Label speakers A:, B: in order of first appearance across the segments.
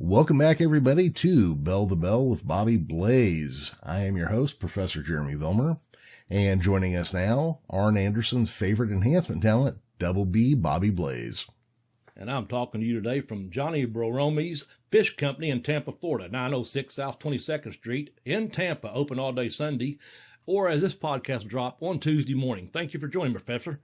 A: Welcome back, everybody, to Bell to Bell with Bobby Blaze. I am your host, Professor Jeremy Vilmur, and joining us now, Arn Anderson's favorite enhancement talent, Double B Bobby Blaze.
B: And I'm talking to you today from Johnny Broromi's Fish Company in Tampa, Florida, 906 South 22nd Street in Tampa, open all day Sunday, or as this podcast dropped on Tuesday morning. Thank you for joining me, Professor.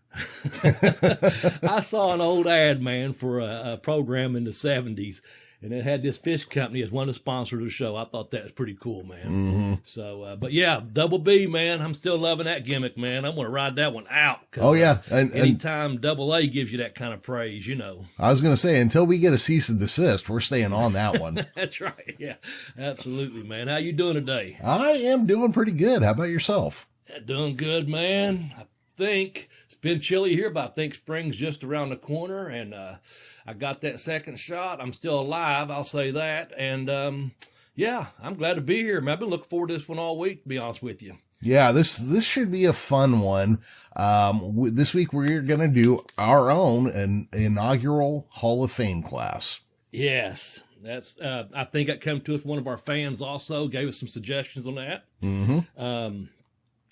B: I saw an old ad, man, for a program in the 70s. And it had this fish company as one of the sponsors of the show. I thought that was pretty cool, man.
A: Mm-hmm.
B: So, but yeah, Double B, man. I'm still loving that gimmick, man. I'm going to ride that one out.
A: Oh, yeah.
B: And anytime Double A gives you that kind of praise, you know.
A: I was going to say, until we get a cease and desist, we're staying on that one.
B: That's right. Yeah, absolutely, man. How you doing today?
A: I am doing pretty good. How about yourself?
B: Doing good, man. I think it's been chilly here, but I think spring's just around the corner, and I got that second shot. I'm still alive, I'll say that. And yeah, I'm glad to be here, man. I've been looking forward to this one all week, to be honest with you.
A: Yeah, this should be a fun one. This week we're going to do our own inaugural Hall of Fame class.
B: Yes, that's. I think that came to us. One of our fans also gave us some suggestions on that.
A: Mm-hmm.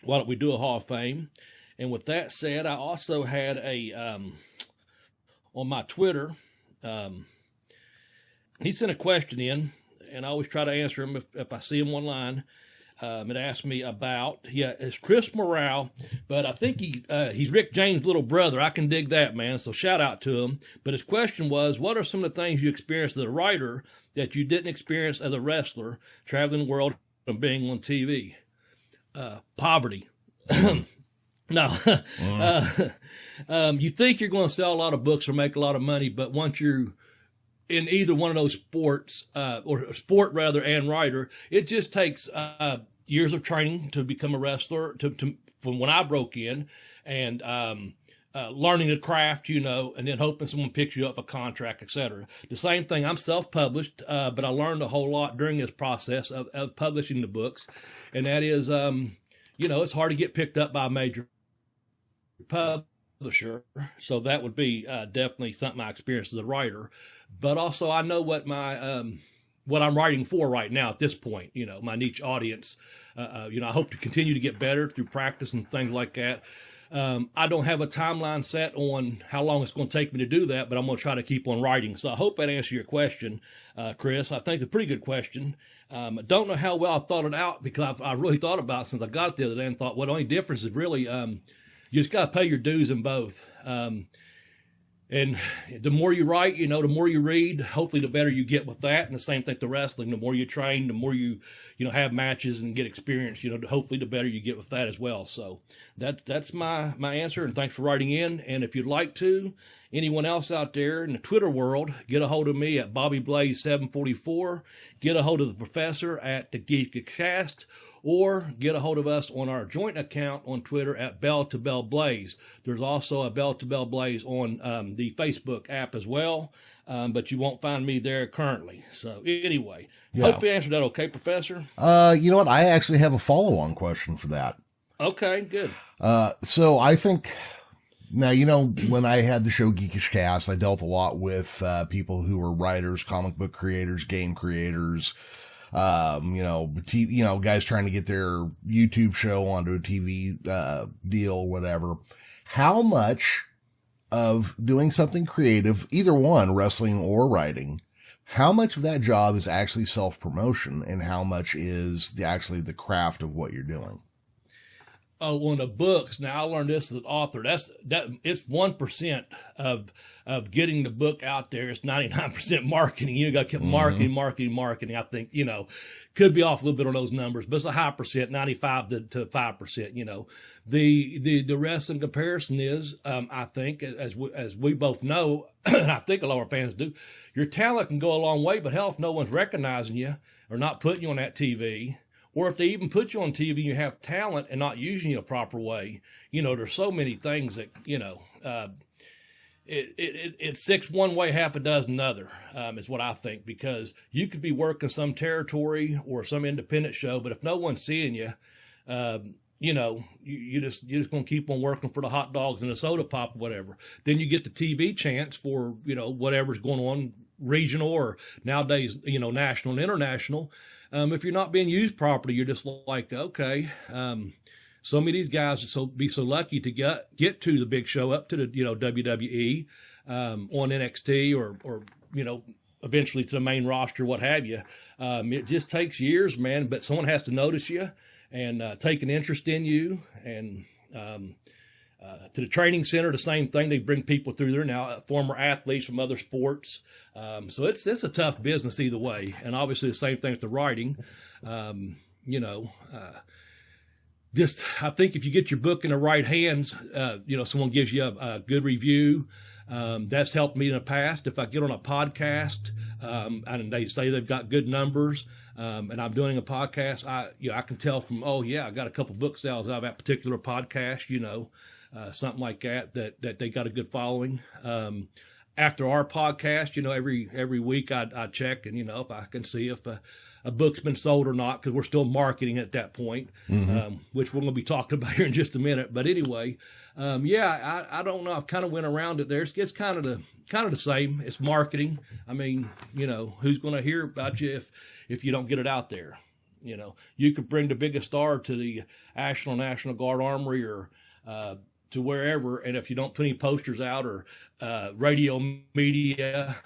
B: Why don't we do a Hall of Fame? And with that said, I also had a on my Twitter. He sent a question in, and I always try to answer him if I see him online. It asked me about, it's Chris Morale, but I think he's Rick James' little brother. I can dig that, man, so shout out to him. But his question was, what are some of the things you experienced as a writer that you didn't experience as a wrestler, traveling the world and being on TV? Poverty. No. You think you're going to sell a lot of books or make a lot of money, but once you're in either one of those sports, or sport rather, and writer, it just takes years of training to become a wrestler, from when I broke in, and learning the craft, you know, and then hoping someone picks you up a contract, etc. The same thing, I'm self-published, but I learned a whole lot during this process of publishing the books, and that is, you know, it's hard to get picked up by a major publisher, so that would be definitely something I experienced as a writer. But also, I know what my what I'm writing for right now at this point. You know, my niche audience. You know, I hope to continue to get better through practice and things like that. I don't have a timeline set on how long it's going to take me to do that, but I'm going to try to keep on writing. So I hope that answers your question, Chris. I think it's a pretty good question. I don't know how well I thought it out, because I really thought about it since I got it the other day and thought, well, the only difference is really you just got to pay your dues in both. And the more you write, you know, the more you read, hopefully the better you get with that. And the same thing to wrestling. The more you train, the more you know, have matches and get experience, you know, hopefully the better you get with that as well. So that's my answer. And thanks for writing in. And if you'd like to, anyone else out there in the Twitter world, get a hold of me at Bobby Blaze 744. Get a hold of the professor at the Geekcast, or get a hold of us on our joint account on Twitter at Bell to Bell Blaze. There's also a Bell to Bell Blaze on the Facebook app as well, but you won't find me there currently. So anyway, hope you answered that okay, Professor?
A: You know what? I actually have a follow-on question for that.
B: Okay, good.
A: So I think... Now, you know, when I had the show Geekish Cast, I dealt a lot with people who were writers, comic book creators, game creators, you know, guys trying to get their YouTube show onto a TV deal, whatever. How much of doing something creative, either one, wrestling or writing, how much of that job is actually self-promotion, and how much is actually the craft of what you're doing?
B: Oh, on the books. Now, I learned this as an author. It's 1% of getting the book out there. It's 99% marketing. You got to keep marketing. I think, you know, could be off a little bit on those numbers, but it's a high percent, 95 to 5%. You know, the rest in comparison is, I think, as we both know, and I think a lot of our fans do, your talent can go a long way. But hell, if no one's recognizing you or not putting you on that TV, or if they even put you on TV and you have talent and not using you a proper way, you know, there's so many things that, you know, it's six one way, half a dozen other, is what I think, because you could be working some territory or some independent show, but if no one's seeing you, you know, you're just going to keep on working for the hot dogs and the soda pop, whatever. Then you get the TV chance for, you know, whatever's going on regional or nowadays, national and international. If you're not being used properly, you're just like, okay, so many of these guys will be so lucky to get to the big show, up to the, WWE, on NXT or, eventually to the main roster, what have you. It just takes years, man, but someone has to notice you and take an interest in you. And to the training center, the same thing. They bring people through there now, former athletes from other sports. So it's a tough business either way. And obviously the same thing with the writing. I think if you get your book in the right hands, someone gives you a good review. That's helped me in the past. If I get on a podcast, and they say they've got good numbers, and I'm doing a podcast, I can tell from, I got a couple book sales out of that particular podcast, something like that they got a good following. After our podcast, every week I check and, if I can see if a book's been sold or not, because we're still marketing at that point, which we're going to be talking about here in just a minute. But anyway, I don't know. I've kind of went around it there. It's kind of the same. It's marketing. I mean, who's going to hear about you if you don't get it out there? You could bring the biggest star to the Ashland National Guard Armory or to wherever, and if you don't put any posters out or radio media,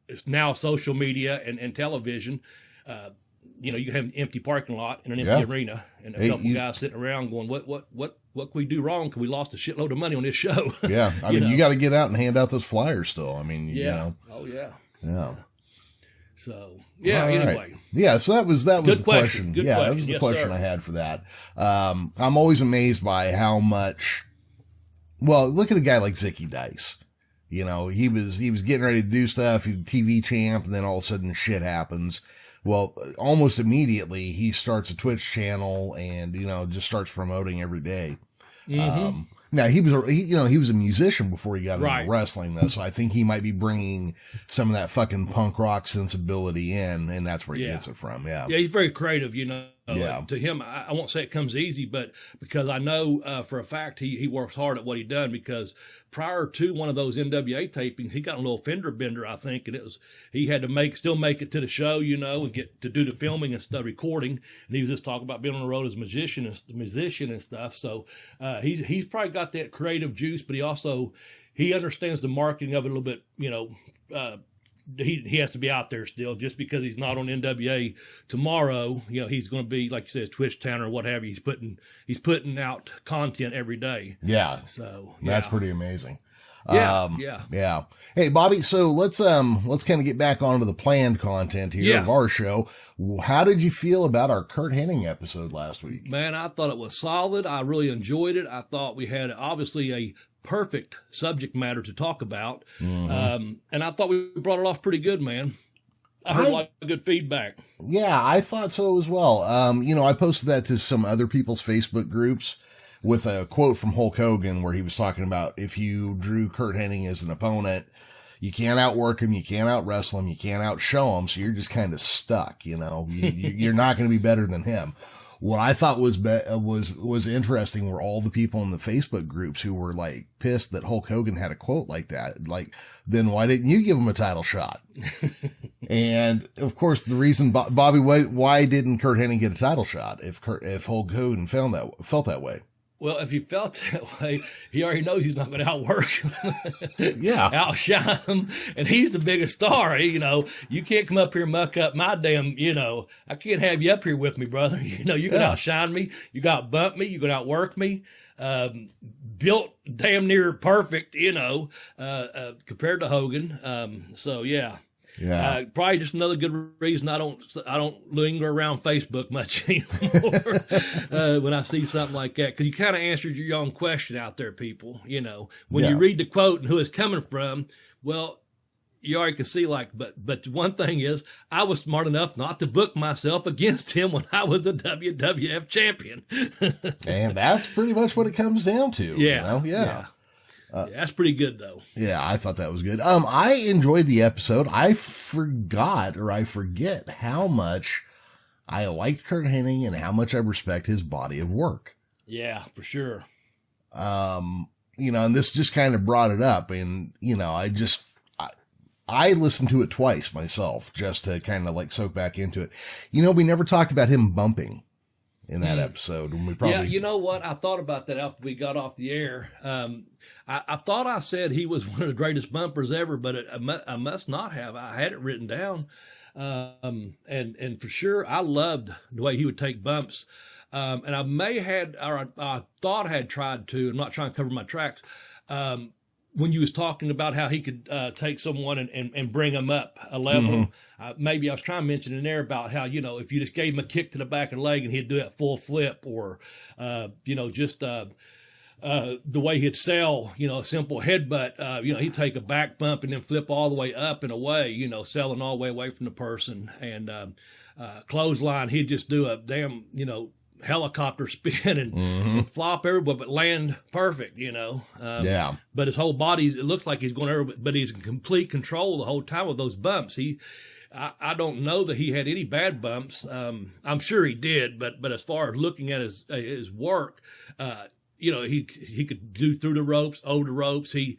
B: it's now social media and television, you can have an empty parking lot and an empty arena and a couple guys sitting around going, what can we do wrong? Because we lost a shitload of money on this show.
A: Yeah. I mean, you got to get out and hand out those flyers still. I mean,
B: Oh, yeah.
A: Yeah.
B: So, anyway.
A: Right. Yeah, so that was the question.
B: Good
A: that
B: question.
A: was the
B: Yes,
A: question
B: sir.
A: I had for that. I'm always amazed by how much, look at a guy like Zicky Dice. He was getting ready to do stuff. He was TV champ, and then all of a sudden shit happens. Well, almost immediately he starts a Twitch channel and, just starts promoting every day.
B: Mm-hmm.
A: Now he was a musician before he got into wrestling though. So I think he might be bringing some of that fucking punk rock sensibility in, and that's where he gets it from. Yeah.
B: Yeah. He's very creative,
A: Yeah.
B: To him, I won't say it comes easy, but because I know for a fact he works hard at what he done, because prior to one of those NWA tapings, he got a little fender bender, I think, and he had to still make it to the show, and get to do the filming and stuff, recording, and he was just talking about being on the road as a musician and stuff. So he's probably got that creative juice, but he understands the marketing of it a little bit, he has to be out there still. Just because he's not on NWA tomorrow, he's going to be, like you said, Twitch Town or what have you. He's putting out content every day.
A: Yeah.
B: So
A: that's pretty amazing.
B: Yeah.
A: Hey, Bobby. So let's kind of get back onto the planned content here of our show. How did you feel about our Kurt Hennig episode last week?
B: Man, I thought it was solid. I really enjoyed it. I thought we had obviously a perfect subject matter to talk about. Mm-hmm. And I thought we brought it off pretty good, man. I heard a lot of good feedback.
A: Yeah, I thought so as well. I posted that to some other people's Facebook groups with a quote from Hulk Hogan where he was talking about if you drew Kurt Hennig as an opponent, you can't outwork him, you can't out wrestle him, you can't outshow him, so you're just kind of stuck, you're not going to be better than him. What I thought was interesting were all the people in the Facebook groups who were like pissed that Hulk Hogan had a quote like that. Like, then why didn't you give him a title shot? And of course, the reason Bobby, why didn't Kurt Hennig get a title shot if Hulk Hogan felt that way?
B: Well, if he felt that way, he already knows he's not going to outwork him. Outshine him. And he's the biggest star. You can't come up here and muck up my damn, I can't have you up here with me, brother. You're going to outshine me. You got to bump me. You're going to outwork me. Built damn near perfect, compared to Hogan. So yeah.
A: Yeah.
B: Probably just another good reason I don't linger around Facebook much anymore when I see something like that. Because you kind of answered your own question out there, people. When you read the quote and who it's coming from, well, you already can see but one thing is, I was smart enough not to book myself against him when I was the WWF champion.
A: And that's pretty much what it comes down to.
B: Yeah. That's pretty good though.
A: Yeah, I thought that was good. I enjoyed the episode. I forget how much I liked Kurt Hennig and how much I respect his body of work.
B: Yeah, for sure.
A: And this just kind of brought it up, and I listened to it twice myself just to kind of like soak back into it. You know, we never talked about him bumping in that episode. And we probably,
B: yeah, you know what? I thought about that after we got off the air. I thought I said he was one of the greatest bumpers ever, but I must not have. I had it written down. And for sure, I loved the way he would take bumps. And I thought I had tried to, I'm not trying to cover my tracks. When you was talking about how he could take someone and bring them up a level, maybe I was trying to mention in there about how, you know, if you just gave him a kick to the back of the leg and he'd do that full flip, or, you know, just the way he'd sell, you know, a simple headbutt, you know, he'd take a back bump and then flip all the way up and away, you know, selling all the way away from the person. And clothesline, he'd just do a damn, you know, helicopter spin and flop everywhere, but land perfect, you know. But his whole body, it looks like he's going everywhere, but he's in complete control the whole time with those bumps. I don't know that he had any bad bumps. I'm sure he did, but as far as looking at his work, you know, he could do through the ropes, over the ropes. He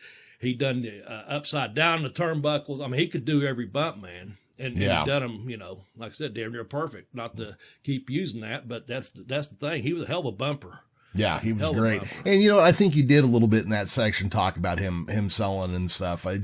B: done the upside down the turnbuckles. I mean, he could do every bump, man. And he done them, you know, like I said, damn near perfect. Not to keep using that, but that's the thing. He was a hell of a bumper.
A: Yeah, he was great. And you know, I think you did a little bit in that section talk about him selling and stuff. I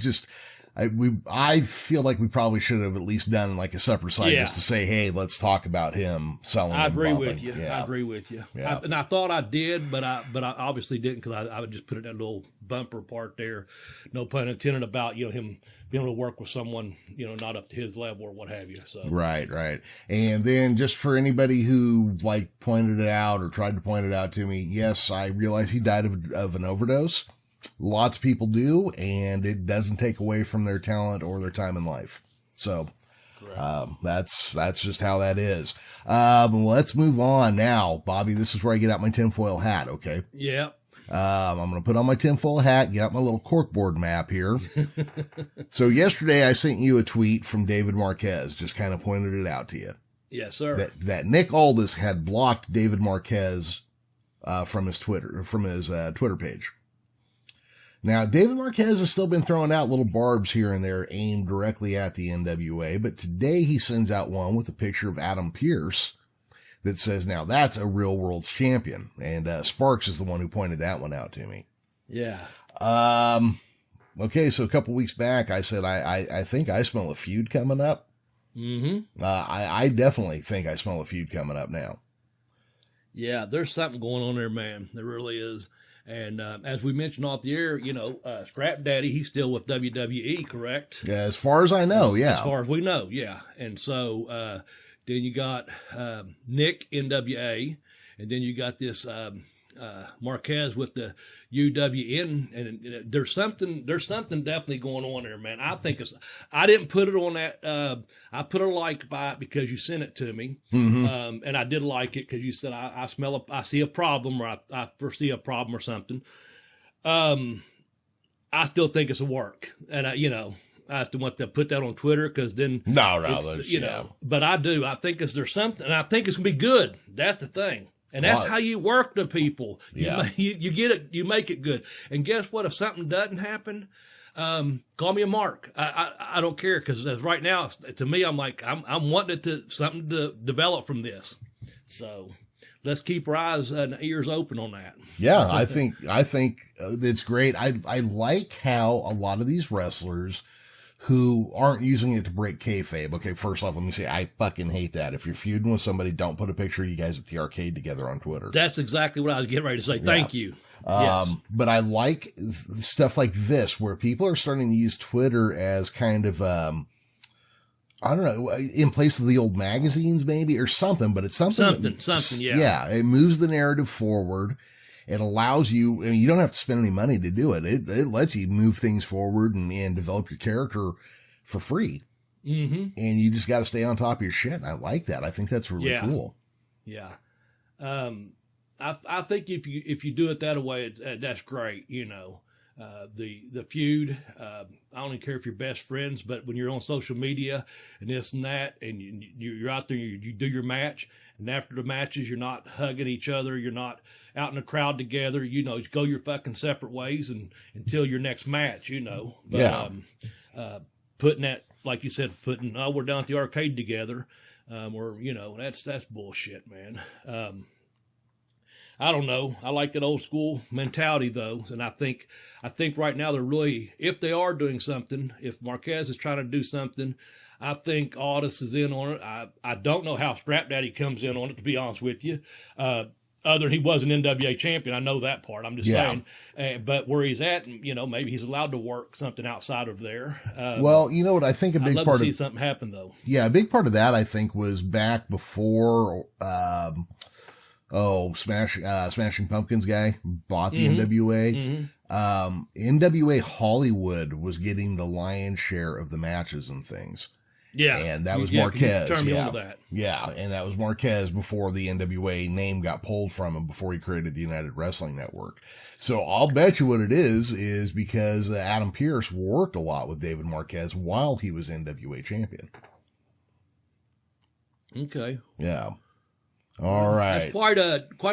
A: feel like we probably should have at least done like a separate site just to say, hey, let's talk about him selling.
B: I agree
A: and
B: with you.
A: Yeah.
B: I agree with you.
A: Yeah.
B: And I thought I did, but I obviously didn't, because I would just put it in that little bumper part there. No pun intended about, you know, him being able to work with someone, you know, not up to his level or what have you. So
A: Right. And then just for anybody who like pointed it out or tried to point it out to me, yes, I realize he died of an overdose. Lots of people do, and it doesn't take away from their talent or their time in life. So, that's just how that is. Let's move on now, Bobby. This is where I get out my tinfoil hat. Okay.
B: Yeah.
A: I'm going to put on my tinfoil hat, get out my little corkboard map here. So yesterday I sent you a tweet from David Marquez, just kind of pointed it out to you.
B: Yes, sir.
A: That Nick Aldis had blocked David Marquez, from his Twitter page. Now, David Marquez has still been throwing out little barbs here and there aimed directly at the NWA, but today he sends out one with a picture of Adam Pearce that says, now that's a real world champion. And Sparks is the one who pointed that one out to me.
B: Yeah.
A: Okay, so a couple weeks back, I said, I think I smell a feud coming up. I definitely think I smell a feud coming up now.
B: Yeah, there's something going on there, man. There really is. And as we mentioned off the air, you know, Scrap Daddy, he's still with WWE, correct?
A: Yeah, as far as I know, yeah.
B: As far as we know, yeah. And so then you got Nick NWA, and then you got this Marquez with the UWN, and there's something definitely going on there, man. I think I didn't put it on that. I put a like by it because you sent it to me, and I did like it because you said I see a problem, or I foresee a problem or something. I still think it's a work, and you know, I still want to put that on Twitter, because then you know. But I do. I think there's something, and I think it's gonna be good. That's the thing. And that's how you work the people. You get it, you make it good. And guess what? If something doesn't happen, call me a mark. I don't care, because as right now, to me, I'm like, I'm wanting something to develop from this. So let's keep our eyes and ears open on that.
A: Yeah, I think it's great. I like how a lot of these wrestlers who aren't using it to break kayfabe. Okay, first off, let me say, I fucking hate that. If you're feuding with somebody, don't put a picture of you guys at the arcade together on Twitter.
B: That's exactly what I was getting ready to say. Thank you.
A: Yes. But I like stuff like this, where people are starting to use Twitter as kind of, I don't know, in place of the old magazines maybe, or something, but it's something, yeah. Yeah, it moves the narrative forward. It allows you, I mean, you don't have to spend any money to do it. It lets you move things forward and develop your character for free. And you just got to stay on top of your shit. I like that. I think that's really cool. Yeah.
B: I think if you do it that way, that's great. You know, the feud, I don't even care if you're best friends, but when you're on social media and this and that, and you're out there, you do your match, and after the matches, you're not hugging each other, you're not out in a crowd together, you know, just go your fucking separate ways until your next match, you know. But, putting that, like you said, we're down at the arcade together, or, you know, that's bullshit, man. I don't know. I like that old school mentality though. And I think right now they're really, if they are doing something, if Marquez is trying to do something, I think Aldis is in on it. I don't know how Strap Daddy comes in on it, to be honest with you. Other than he was an NWA champion. I know that part. I'm just saying. But where he's at, you know, maybe he's allowed to work something outside of there.
A: Well, you know what? I think a big part
B: to see something happen though.
A: Yeah, a big part of that I think was back before Smashing Pumpkins guy bought the NWA. NWA Hollywood was getting the lion's share of the matches and things.
B: Yeah.
A: And that was Marquez.
B: That.
A: Yeah. And that was Marquez before the NWA name got pulled from him, before he created the United Wrestling Network. So I'll bet you what it is because Adam Pearce worked a lot with David Marquez while he was NWA champion.
B: Okay.
A: Yeah. All right.
B: That's quite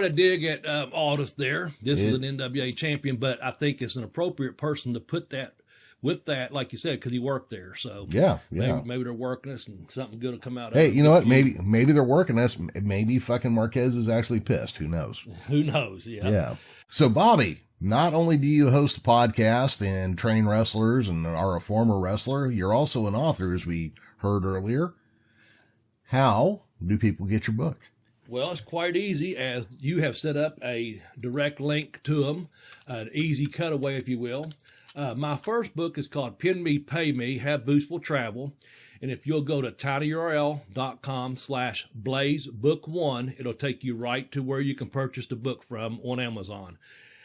B: a dig at Aldis there. This is an NWA champion, but I think it's an appropriate person to put that with that, like you said, because he worked there. So
A: yeah.
B: Maybe they're working us and something good will come out of
A: it.
B: Hey,
A: you know what? Maybe they're working us. Maybe fucking Marquez is actually pissed. Who knows?
B: Who knows? Yeah.
A: Yeah. So Bobby, not only do you host a podcast and train wrestlers and are a former wrestler, you're also an author, as we heard earlier. How do people get your book?
B: Well, it's quite easy, as you have set up a direct link to them, an easy cutaway, if you will. My first book is called Pin Me, Pay Me, Have Boots Will Travel. And if you'll go to tinyurl.com/blazebook1, it'll take you right to where you can purchase the book from on Amazon.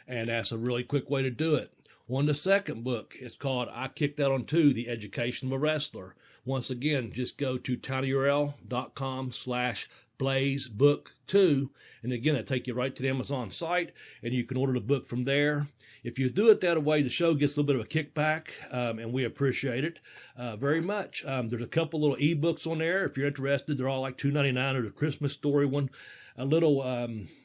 B: And that's a really quick way to do it. On the second book, it's called I Kicked Out on 2, The Education of a Wrestler. Once again, just go to tinyurl.com/blazebook2. And again, it'll take you right to the Amazon site, and you can order the book from there. If you do it that way, the show gets a little bit of a kickback, and we appreciate it very much. There's a couple little ebooks on there. If you're interested, they're all like $2.99. There's a Christmas story one, a little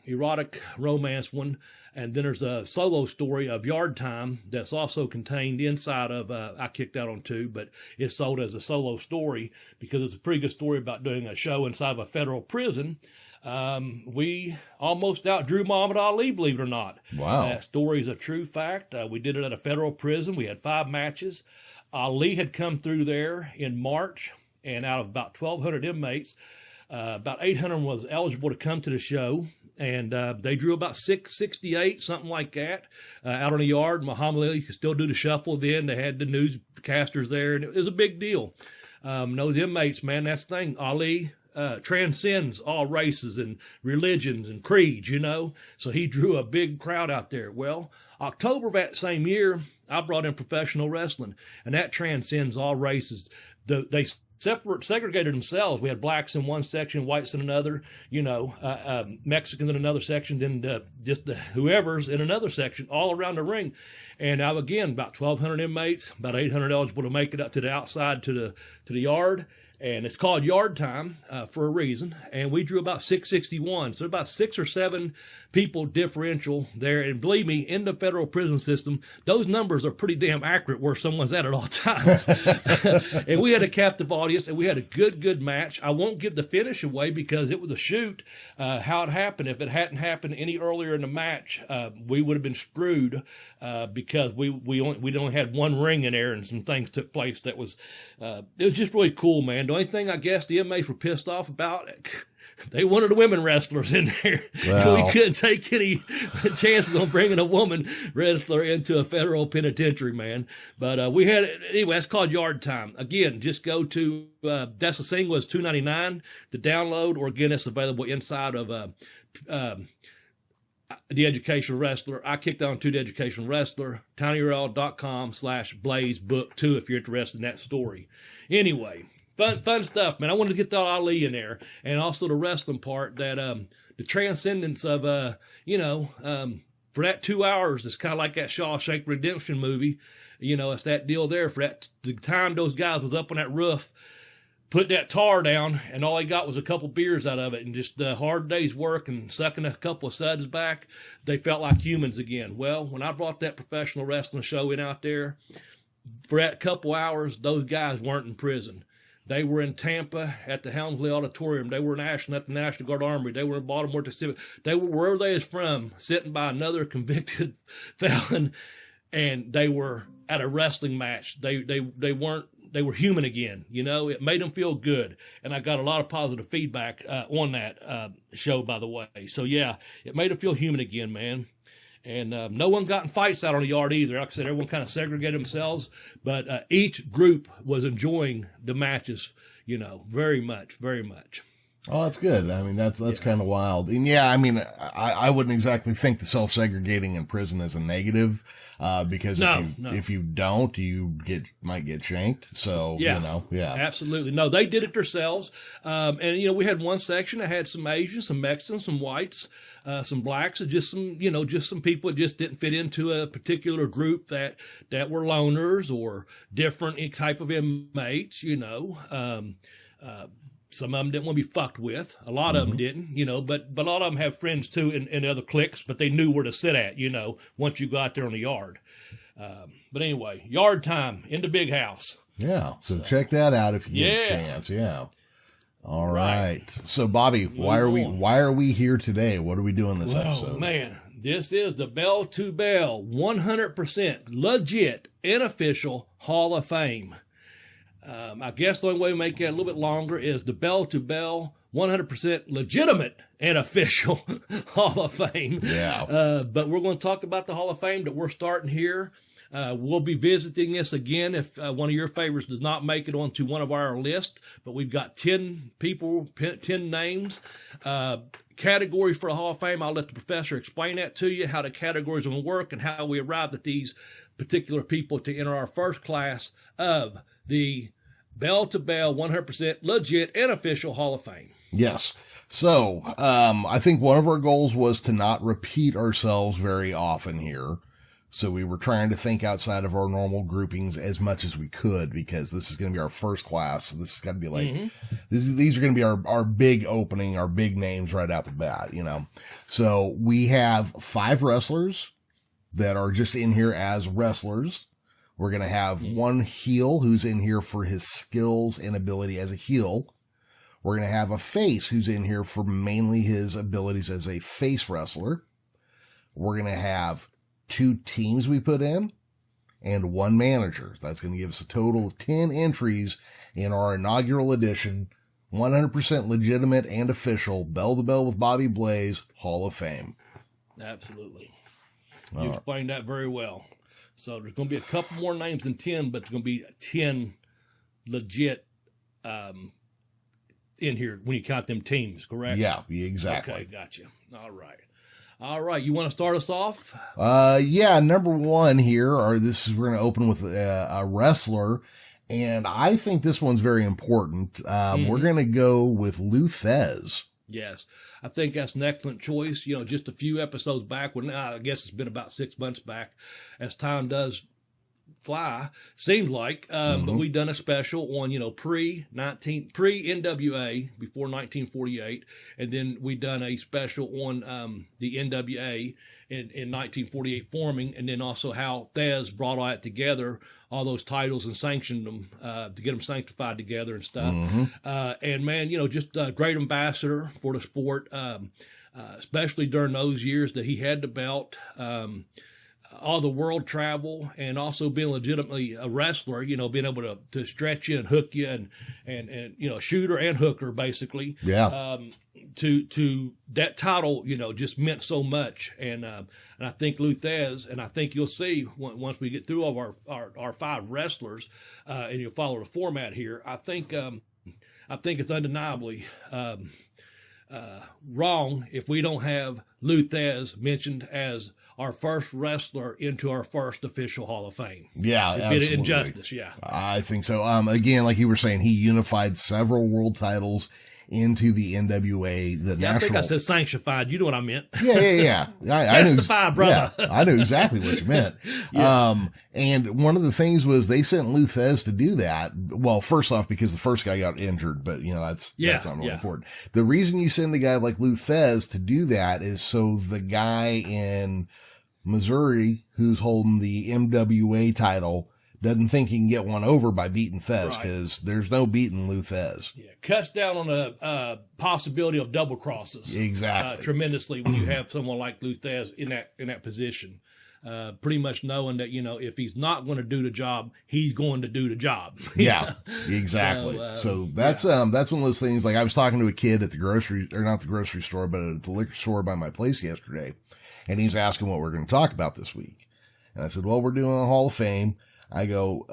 B: erotic romance one, and then there's a solo story of Yard Time that's also contained inside of I Kicked Out on 2, but it's sold as a solo story because it's a pretty good story about doing a show inside of a federal prison. We almost outdrew Muhammad Ali, believe it or not.
A: Wow.
B: That story is a true fact. We did it at a federal prison. We had 5 matches. Ali had come through there in March, and out of about 1,200 inmates, about 800 was eligible to come to the show. And they drew about 668, something like that, out on the yard. Muhammad Ali could still do the shuffle then. They had the newscasters there, and it was a big deal. Those inmates, man, that's the thing. Ali transcends all races and religions and creeds, you know. So he drew a big crowd out there. Well, October of that same year, I brought in professional wrestling, and that transcends all races. They segregated themselves. We had blacks in one section, whites in another, you know, Mexicans in another section, then just the whoever's in another section, all around the ring. And now again, about 1,200 inmates, about 800 eligible to make it up to the outside to the yard. And it's called Yard Time for a reason. And we drew about 661. So about 6 or 7 people differential there. And believe me, in the federal prison system, those numbers are pretty damn accurate where someone's at all times. And we had a captive audience, and we had a good match. I won't give the finish away because it was a shoot. How it happened, if it hadn't happened any earlier in the match, we would have been screwed because we only had one ring in there, and some things took place that was it was just really cool, man. The only thing I guess the inmates were pissed off about, they wanted the women wrestlers in there. Wow. We couldn't take any chances on bringing a woman wrestler into a federal penitentiary, man. But we had it. Anyway, that's called Yard Time. Again, just go to, that's the single is $2.99 to download, or again, it's available inside of The Educational Wrestler. I Kicked Out on 2, The Educational Wrestler, tinyurl.com/blazebook2 if you're interested in that story. Anyway, fun stuff, man. I wanted to get that Ali in there, and also the wrestling part, that the transcendence of for that 2 hours, it's kind of like that Shawshank Redemption movie. You know, it's that deal there. For that, the time those guys was up on that roof, put that tar down, and all they got was a couple beers out of it, and just a hard day's work and sucking a couple of suds back, they felt like humans again. Well, when I brought that professional wrestling show in out there, for that couple hours, those guys weren't in prison. They were in Tampa at the Helmsley Auditorium. They were in Ashland at the National Guard Armory. They were in Baltimore, Pacific. They were wherever they was from, sitting by another convicted felon, and they were at a wrestling match. They were human again. You know, it made them feel good. And I got a lot of positive feedback on that show, by the way. So, yeah, it made them feel human again, man. And no one got in fights out on the yard either. Like I said, everyone kind of segregated themselves. But each group was enjoying the matches, you know, very much, very much.
A: Oh, that's good. I mean, that's kind of wild. And yeah, I mean, I wouldn't exactly think the self-segregating in prison is a negative, because if you don't, you might get shanked. So,
B: yeah,
A: you know, yeah.
B: Absolutely. No, they did it themselves. And, you know, we had one section that had some Asians, some Mexicans, some whites, some blacks, and just some people that just didn't fit into a particular group that were loners or different type of inmates, you know. Some of them didn't want to be fucked with. A lot of them didn't, you know, but a lot of them have friends too in other cliques, but they knew where to sit at, you know, once you got there on the yard. But anyway, yard time in the big house.
A: Yeah. So check that out if you get a chance. Yeah. All right. So Bobby, why are we here today? What are we doing this episode? Oh man,
B: this is the Bell to Bell 100% legit and official Hall of Fame. I guess the only way to make it a little bit longer is the Bell to Bell 100% legitimate and official Hall of Fame.
A: Yeah.
B: But we're going to talk about the Hall of Fame that we're starting here. We'll be visiting this again if one of your favorites does not make it onto one of our lists. But we've got 10 people, 10 names. Categories for the Hall of Fame. I'll let the professor explain that to you, how the categories will work and how we arrived at these particular people to enter our first class of the Bell to Bell 100% legit and official Hall of Fame.
A: Yes. So, I think one of our goals was to not repeat ourselves very often here. So we were trying to think outside of our normal groupings as much as we could, because this is going to be our first class. So this is going to be like, these are going to be our big opening, our big names right out the bat, you know. So we have 5 wrestlers that are just in here as wrestlers. We're going to have one heel who's in here for his skills and ability as a heel. We're going to have a face who's in here for mainly his abilities as a face wrestler. We're going to have 2 teams we put in and 1 manager. That's going to give us a total of 10 entries in our inaugural edition, 100% legitimate and official Bell to Bell with Bobby Blaze Hall of Fame.
B: Absolutely. You explained that very well. So there's going to be a couple more names than 10, but there's going to be 10 legit in here when you count them teams, correct?
A: Yeah, exactly.
B: Okay, gotcha. All right. You want to start us off?
A: Yeah. Number 1 here, we're going to open with a wrestler, and I think this one's very important. We're going to go with Lou Thesz.
B: Yes. I think that's an excellent choice. You know, just a few episodes back, I guess it's been about 6 months back, as time does fly, seems like, but we done a special on, you know, pre-NWA, before 1948, and then we done a special on the NWA in 1948 forming, and then also how Thesz brought all that together, all those titles, and sanctioned them to get them sanctified together and stuff. And man, you know, just a great ambassador for the sport, especially during those years that he had the belt. All the world travel, and also being legitimately a wrestler, you know, being able to stretch you and hook you and you know, shooter and hooker basically.
A: Yeah.
B: To that title, you know, just meant so much. And I think Lou Thesz, and I think you'll see once we get through all of our 5 wrestlers, and you'll follow the format here, I think it's undeniably, wrong if we don't have Lou Thesz mentioned as our first wrestler into our first official Hall of Fame.
A: Yeah,
B: it's
A: absolutely.
B: Been an injustice, yeah.
A: I think so. Again, like you were saying, he unified several world titles into the NWA,
B: I think I said sanctified. You know what I meant.
A: Yeah.
B: Justified, brother.
A: Yeah, I knew exactly what you meant. And one of the things was they sent Lou Thesz to do that. Well, first off, because the first guy got injured, but you know, that's not really important. The reason you send a guy like Lou Thesz to do that is so the guy in Missouri who's holding the MWA title doesn't think he can get one over by beating Thez,
B: Right.
A: because there's no beating Lou Thez.
B: Yeah, cuts down on the possibility of double crosses
A: Exactly.
B: tremendously when you have someone like Lou Thez in that position. Pretty much knowing that, if he's not going to do the job, he's going to do the job.
A: Yeah, exactly. So that's one of those things. Like, I was talking to a kid at the not the grocery store, but at the liquor store by my place yesterday, and he's asking what we're going to talk about this week. And I said, well, we're doing a Hall of Fame. I go,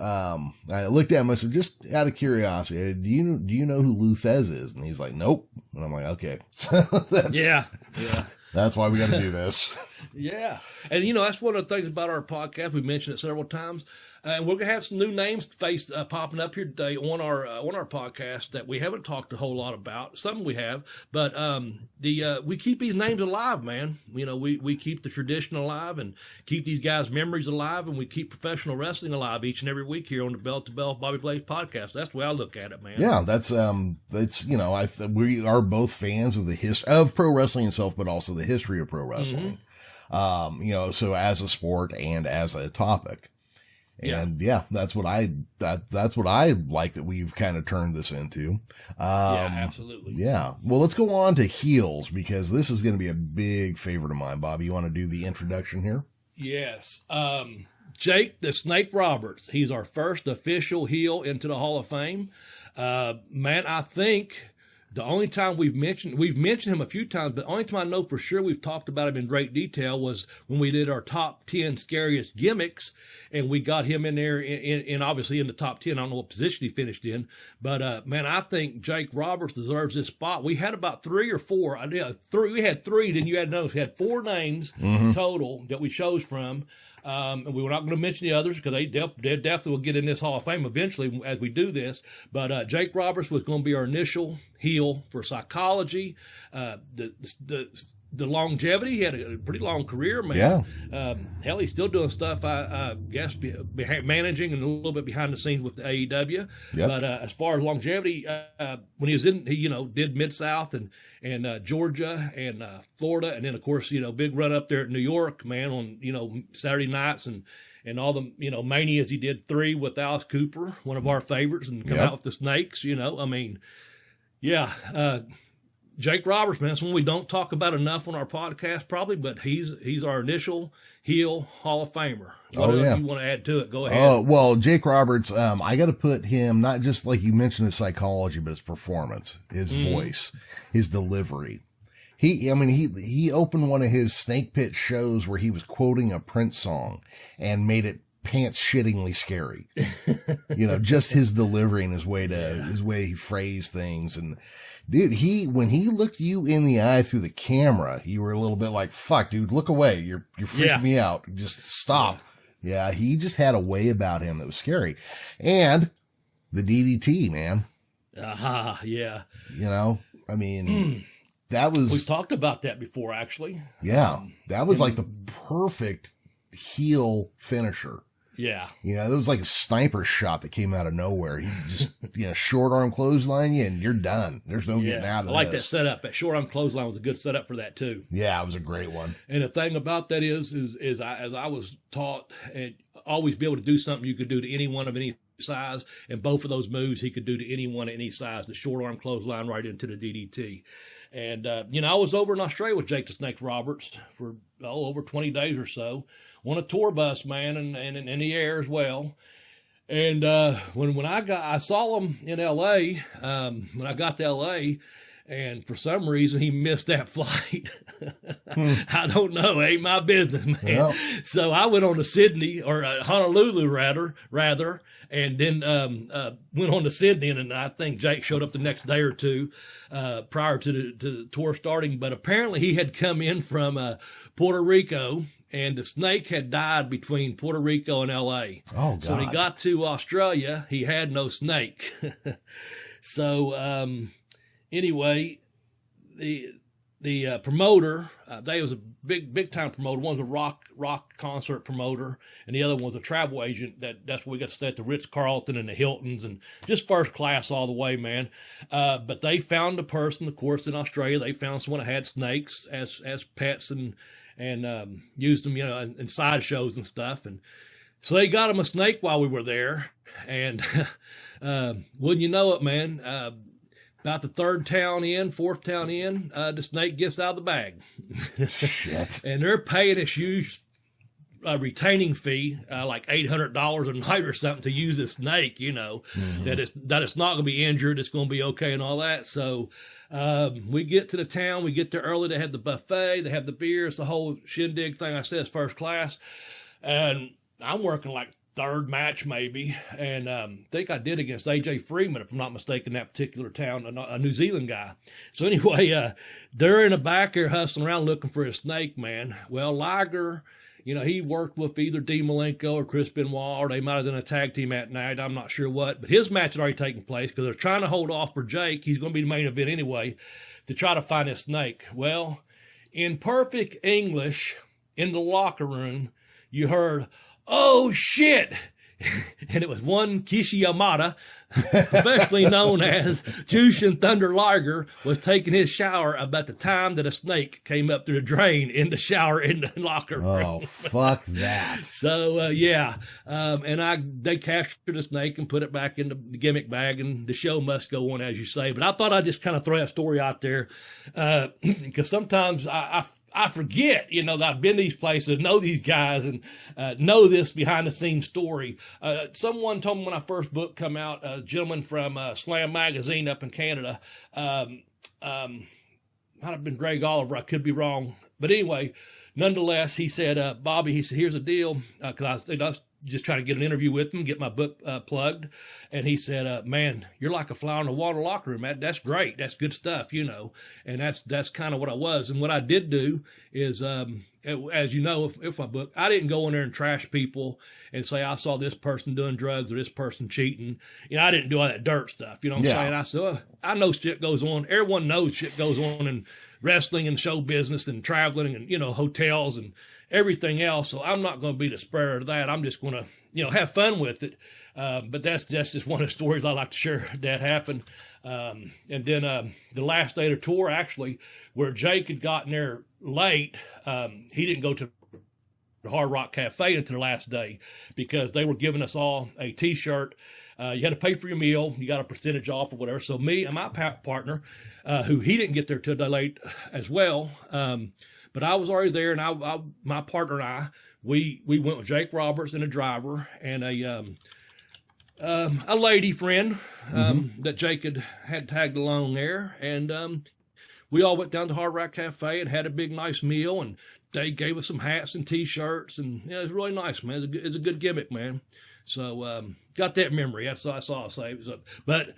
A: I looked at him, I said, just out of curiosity, do you know who Lou Thez is? And he's like, nope. And I'm like, okay. So that's why we got to do this.
B: Yeah. And, that's one of the things about our podcast. We've mentioned it several times. And we're going to have some new names popping up here today on our podcast that we haven't talked a whole lot about. Some we have, but we keep these names alive, man. We keep the tradition alive and keep these guys' memories alive, and we keep professional wrestling alive each and every week here on the Bell to Bell Bobby Blaze podcast. That's the way I look at it, man.
A: Yeah, we are both fans of the history of pro wrestling itself, but also the history of pro wrestling. Mm-hmm. So as a sport and as a topic. And that's what I like that we've kind of turned this into.
B: Yeah, absolutely.
A: Yeah. Well, let's go on to heels, because this is going to be a big favorite of mine. Bobby, you want to do the introduction here?
B: Yes. Jake the Snake Roberts. He's our first official heel into the Hall of Fame. Man, I think the only time we've mentioned him a few times, but the only time I know for sure we've talked about him in great detail was when we did our top 10 scariest gimmicks, and we got him in there in obviously in the top 10. I don't know what position he finished in, but man, I think Jake Roberts deserves this spot. We had about 3 or 4. We had 3. Then you had notice we had 4 names total that we chose from. And we were not going to mention the others because they definitely will get in this Hall of Fame eventually as we do this. But Jake Roberts was going to be our initial heel for psychology. The longevity, he had a pretty long career, man. Yeah. Hell, he's still doing stuff, I guess, managing and a little bit behind the scenes with the AEW. Yep. But as far as longevity, when he was in, he did Mid-South and Georgia and Florida, and then of course big run up there at New York, man, on Saturday nights and all the manias. He did 3 with Alice Cooper, one of our favorites, and come out with the Snakes. Jake Roberts, man, that's one we don't talk about enough on our podcast, probably, but he's our initial heel Hall of Famer. What else you want to add to it? Go ahead.
A: Well, Jake Roberts, I got to put him, not just like you mentioned his psychology, but his performance, his voice, his delivery. He opened one of his Snake Pit shows where he was quoting a Prince song and made it pants shittingly scary. Just his delivery and his way he phrased things. And dude, when he looked you in the eye through the camera, you were a little bit like, fuck, dude, look away. You're freaking me out. Just stop. Yeah. He just had a way about him that was scary. And the DDT, man.
B: Yeah.
A: That was,
B: we've talked about that before, actually.
A: Yeah. That was like the perfect heel finisher.
B: Yeah.
A: It was like a sniper shot that came out of nowhere. He just, short arm clothesline you and you're done. There's no getting out of this.
B: I like that setup. That short arm clothesline was a good setup for that too.
A: Yeah, it was a great one.
B: And the thing about that is as I was taught, and always be able to do something you could do to anyone of any size, and both of those moves he could do to anyone of any size. The short arm clothesline right into the DDT. And, I was over in Australia with Jake the Snake Roberts for over 20 days or so on a tour bus, man, and in the air as well. And when I saw him in L.A., when I got to L.A., and for some reason he missed that flight. I don't know. It ain't my business, man. Well. So I went on to Sydney, or Honolulu rather, and then went on to Sydney, and I think Jake showed up the next day or two prior to the tour starting. But apparently he had come in from Puerto Rico, and the snake had died between Puerto Rico and L.A.
A: Oh, God.
B: So when he got to Australia, he had no snake. So anyway, the promoter, they was a big time promoter. One was a rock concert promoter, and the other one was a travel agent. That's where we got to stay at the Ritz-Carlton and the Hiltons, and just first class all the way, man. But they found a person, of course, in Australia. They found someone that had snakes as pets and used them, in sideshows and stuff. And So they got him a snake while we were there. And wouldn't you know it, man, about the fourth town in, the snake gets out of the bag.
A: Shit.
B: And they're paying this huge retaining fee, like $800 a night or something to use this snake, that it's not going to be injured. It's going to be okay and all that. So we get to the town. We get there early. They have the buffet. They have the beers, the whole shindig thing. I said it's first class. And I'm working like third match maybe, and think I did against AJ Freeman, if I'm not mistaken, that particular town, a New Zealand guy. So anyway, they're in the back there hustling around looking for a snake, man. Well, Liger, he worked with either D. Malenko or Chris Benoit, or they might have done a tag team that night. I'm not sure what, but his match had already taken place because they're trying to hold off for Jake. He's going to be the main event anyway, to try to find this snake. Well, in perfect English, in the locker room, you heard, "Oh shit!" And it was one Kishi Yamada, professionally known as Jushin Thunder Liger, was taking his shower about the time that a snake came up through the drain in the shower in the locker room.
A: Oh, fuck that.
B: So, and they captured the snake and put it back in the gimmick bag, and the show must go on, as you say. But I thought I'd just kind of throw that story out there, because sometimes I forget, that I've been to these places, know these guys, and know this behind-the-scenes story. Someone told me when I first book come out, a gentleman from Slam Magazine up in Canada, might have been Greg Oliver, I could be wrong. But anyway, nonetheless, he said, Bobby, he said, here's the deal, because I was just trying to get an interview with him, get my book plugged. And he said, man, you're like a fly on the wall in the locker room. That's great. That's good stuff, and that's kind of what I was. And what I did do is, as you know, if my book, I didn't go in there and trash people and say, I saw this person doing drugs or this person cheating. I didn't do all that dirt stuff. You know what I'm saying? I said, I know shit goes on. Everyone knows shit goes on in wrestling and show business and traveling and, hotels and everything else. So I'm not going to be the sparer of that. I'm just going to, have fun with it. But that's just one of the stories I like to share that happened. And then the last day of the tour, actually, where Jake had gotten there late, he didn't go to the Hard Rock Cafe until the last day because they were giving us all a T-shirt. You had to pay for your meal. You got a percentage off or whatever. So me and my partner, who he didn't get there till late as well, but I was already there, and my partner and I, we went with Jake Roberts and a driver and a lady friend that Jake had tagged along there, and we all went down to Hard Rock Cafe and had a big nice meal, and they gave us some hats and T-shirts, and it was really nice, man. It's a good gimmick, man. So got that memory. That's all I'll say. But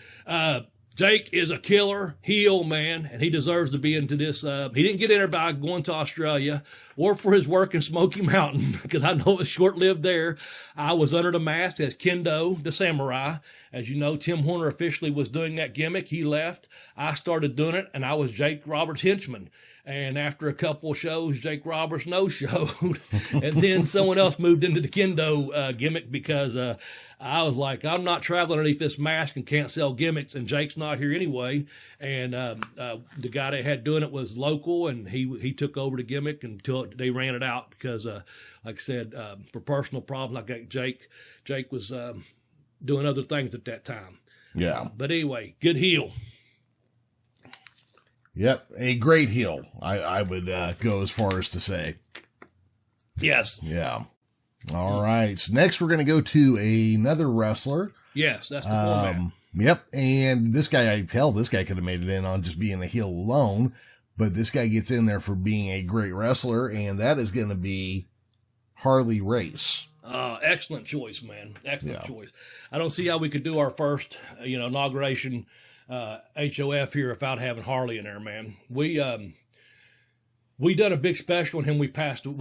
B: Jake is a killer heel, man, and he deserves to be into this. He didn't get in there by going to Australia or for his work in Smoky Mountain, because I know it's short-lived there. I was under the mask as Kendo, the samurai. As you know, Tim Horner officially was doing that gimmick. He left. I started doing it, and I was Jake Roberts' henchman. And after a couple of shows, Jake Roberts no-showed. And then someone else moved into the Kendo gimmick because I was like, I'm not traveling underneath this mask and can't sell gimmicks, and Jake's not here anyway. And the guy they had doing it was local, and he took over the gimmick until they ran it out because, like I said, for personal problems, Jake was doing other things at that time.
A: Yeah.
B: But anyway, good heel.
A: Yep, a great heel, I would go as far as to say.
B: Yes.
A: Yeah. All right. So next we're going to go to another wrestler.
B: Yes, that's the format.
A: Yep. And this guy could have made it in on just being a heel alone, but this guy gets in there for being a great wrestler, and that is going to be Harley Race.
B: Excellent choice, man. Excellent choice. I don't see how we could do our first, inauguration HOF here without having Harley in there, man. We done a big special on him when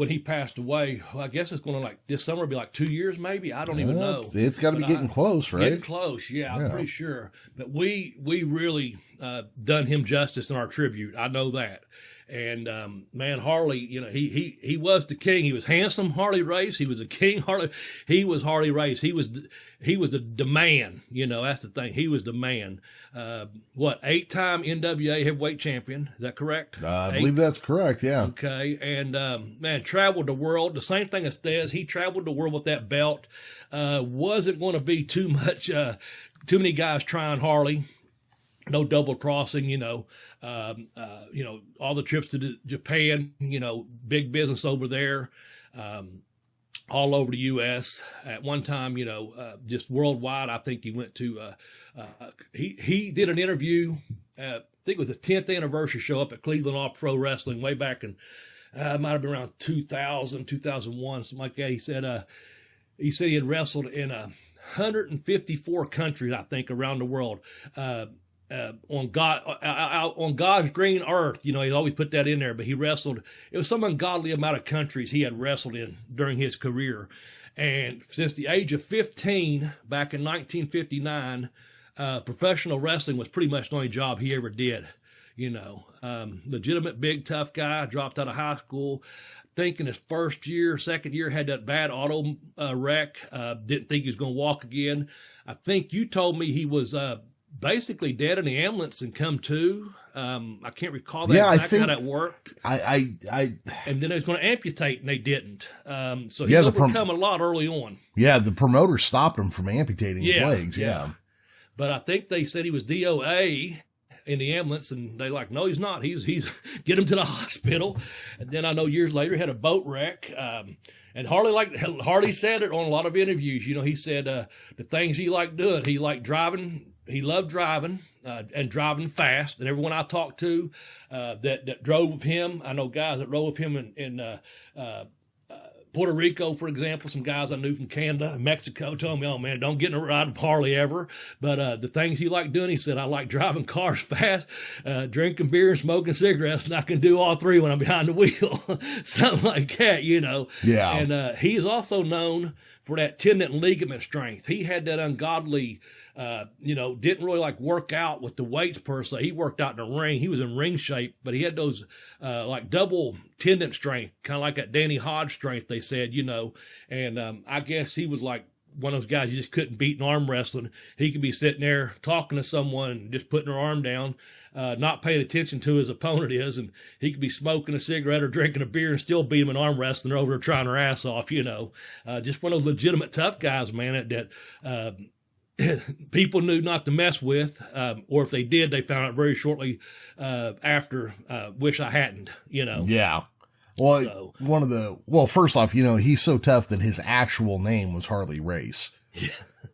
B: he passed away. Well, I guess it's going to this summer be 2 years maybe. I don't even know.
A: It's got to be getting close, right?
B: Getting close, yeah. I'm pretty sure. But we really, done him justice in our tribute. I know that. And man, Harley, you know, he was the king. He was handsome, Harley Race. He was a king, Harley. He was Harley Race. He was the man. You know, that's the thing. He was the man. 8-time NWA Heavyweight Champion? Is that correct?
A: I believe that's correct. Yeah.
B: Okay. And man, traveled the world. The same thing as Thez. He traveled the world with that belt. Wasn't going to be too many guys trying Harley. No double crossing, you know, all the trips to Japan, you know, big business over there, all over the U.S. At one time, you know, just worldwide. I think he went to, he did an interview, I think it was the 10th anniversary show up at Cleveland All Pro Wrestling way back in, it might have been around 2000, 2001, something like that. He said he had wrestled in 154 countries, I think, around the world. On God's green earth, you know, he always put that in there, but he wrestled, it was some ungodly amount of countries he had wrestled in during his career. And since the age of 15, back in 1959, professional wrestling was pretty much the only job he ever did. You know, legitimate big tough guy, dropped out of high school. Think in his second year, had that bad auto wreck. Didn't think he was going to walk again. I think you told me he was basically dead in the ambulance and come to. I can't recall exactly how that worked. And then they was going to amputate, and they didn't. So he overcome a lot early on. Yeah,
A: the promoter stopped him from amputating his legs. Yeah.
B: But I think they said he was DOA in the ambulance, and they like, no, he's not. He's get him to the hospital. And then I know years later he had a boat wreck. And Harley said it on a lot of interviews. You know, he said the things he liked doing. He liked driving. He loved driving and driving fast. And everyone I talked to that drove with him, I know guys that rode with him in Puerto Rico, for example. Some guys I knew from Canada and Mexico told me, oh, man, don't get in a ride with Harley ever. But the things he liked doing, he said, I like driving cars fast, drinking beer and smoking cigarettes, and I can do all three when I'm behind the wheel. Something like that, you know.
A: Yeah.
B: And he is also known for that tendon and ligament strength. He had that ungodly, didn't really like work out with the weights per se. He worked out in the ring. He was in ring shape, but he had those like double tendon strength, kind of like that Danny Hodge strength, they said, you know. And I guess he was like one of those guys you just couldn't beat in arm wrestling. He could be sitting there talking to someone and just putting her arm down, not paying attention to his opponent is, and he could be smoking a cigarette or drinking a beer and still beat him in arm wrestling. They're over there trying their ass off, you know. Just one of those legitimate tough guys, man, that people knew not to mess with, or if they did, they found out very shortly after, wish I hadn't, you know.
A: Yeah. Well, first off, you know, he's so tough that his actual name was Harley Race.
B: Yeah.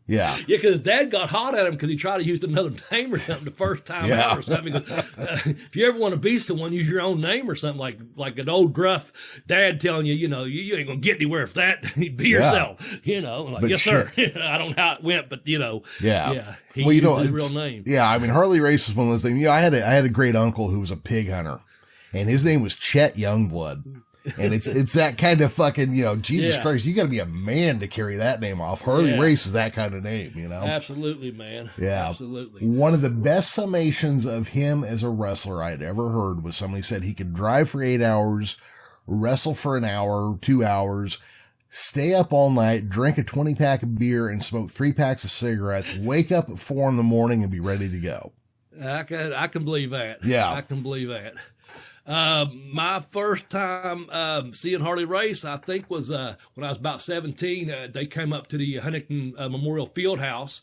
A: Yeah.
B: Yeah, because his dad got hot at him because he tried to use another name or something the first time out or something. If you ever want to be someone, use your own name or something, like an old gruff dad telling you, you know, you ain't going to get anywhere if that. Be yourself, you know. Like, yes, sir. I don't know how it went, but, you know.
A: Yeah.
B: He used his real name.
A: Yeah, I mean, Harley Race is one of those things. You know, I had a great uncle who was a pig hunter, and his name was Chet Youngblood. And it's that kind of fucking, you know, Jesus Christ, you got to be a man to carry that name off. Harley Race is that kind of name, you know?
B: Absolutely, man.
A: Yeah.
B: Absolutely.
A: One of the best summations of him as a wrestler I'd ever heard was somebody said he could drive for 8 hours, wrestle for an hour, 2 hours, stay up all night, drink a 20-pack of beer and smoke 3 packs of cigarettes, wake up at 4 a.m. and be ready to go.
B: I can believe that.
A: Yeah.
B: I can believe that. My first time seeing Harley Race, I think, was when I was about 17. They came up to the Huntington Memorial Fieldhouse,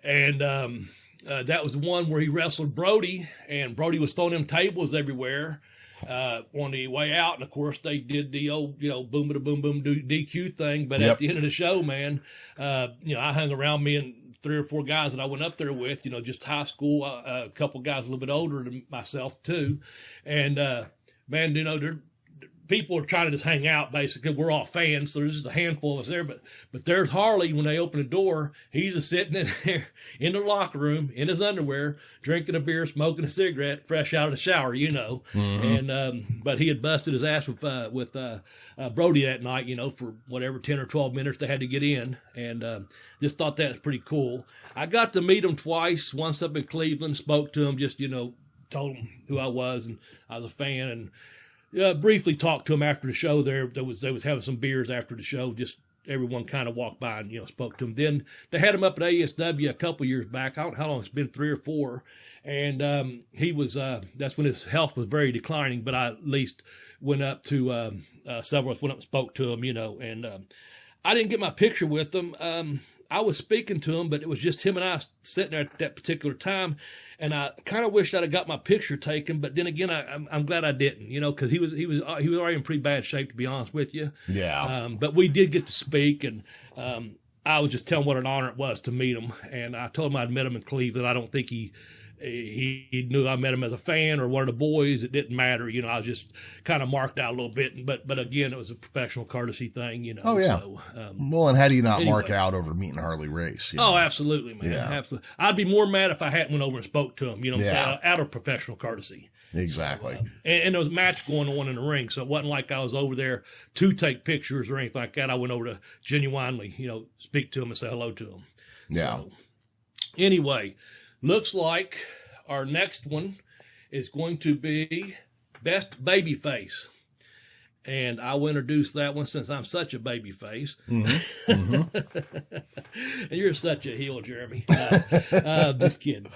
B: and that was the one where he wrestled Brody, and Brody was throwing them tables everywhere on the way out. And of course, they did the old, you know, boom, boom, boom, DQ thing. But at the end of the show, man, you know, I hung around me and 3 or 4 guys that I went up there with, you know, just high school, a couple guys a little bit older than myself too. And, man, you know, people are trying to just hang out. Basically, we're all fans, so there's just a handful of us there. But there's Harley. When they open the door, he's just sitting in there in the locker room in his underwear, drinking a beer, smoking a cigarette, fresh out of the shower, you know. Mm-hmm. And but he had busted his ass with Brody that night, you know, for whatever 10 or 12 minutes they had to get in, and just thought that was pretty cool. I got to meet him twice. Once up in Cleveland, spoke to him, just, you know, told him who I was and I was a fan, and briefly talked to him after the show. They was having some beers after the show. Just everyone kind of walked by and, you know, spoke to him. Then they had him up at ASW a couple years back. I don't know how long it's been, 3 or 4. And he was that's when his health was very declining. But I at least went up to several of us went up and spoke to him, you know. And I didn't get my picture with him. I was speaking to him, but it was just him and I sitting there at that particular time. And I kind of wished I'd have got my picture taken, but then again, I'm glad I didn't, you know, because he was already in pretty bad shape, to be honest with you.
A: Yeah.
B: But we did get to speak, and I was just telling what an honor it was to meet him. And I told him I'd met him in Cleveland. I don't think he knew I met him as a fan or one of the boys. It didn't matter, you know. I was just kind of marked out a little bit, but again, it was a professional courtesy thing, you know.
A: Oh yeah.
B: So,
A: well, and how do you not mark out over meeting Harley Race? You know?
B: Oh, absolutely, man.
A: Yeah.
B: Absolutely. I'd be more mad if I hadn't went over and spoke to him, you know what I'm saying, out of professional courtesy.
A: Exactly.
B: So, and there was a match going on in the ring, so it wasn't like I was over there to take pictures or anything like that. I went over to genuinely, you know, speak to him and say hello to him.
A: Yeah.
B: So, anyway, looks like our next one is going to be Best Babyface. And I will introduce that one since I'm such a babyface. Mm-hmm. Mm-hmm. And you're such a heel, Jeremy. Just kidding.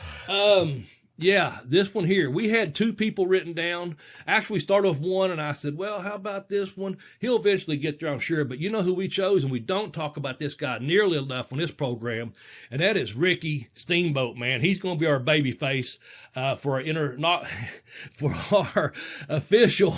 B: Yeah, this one here. We had 2 people written down. Actually, we started with one, and I said, well, how about this one? He'll eventually get there, I'm sure. But you know who we chose, and we don't talk about this guy nearly enough on this program, and that is Ricky Steamboat, man. He's going to be our baby face for our official,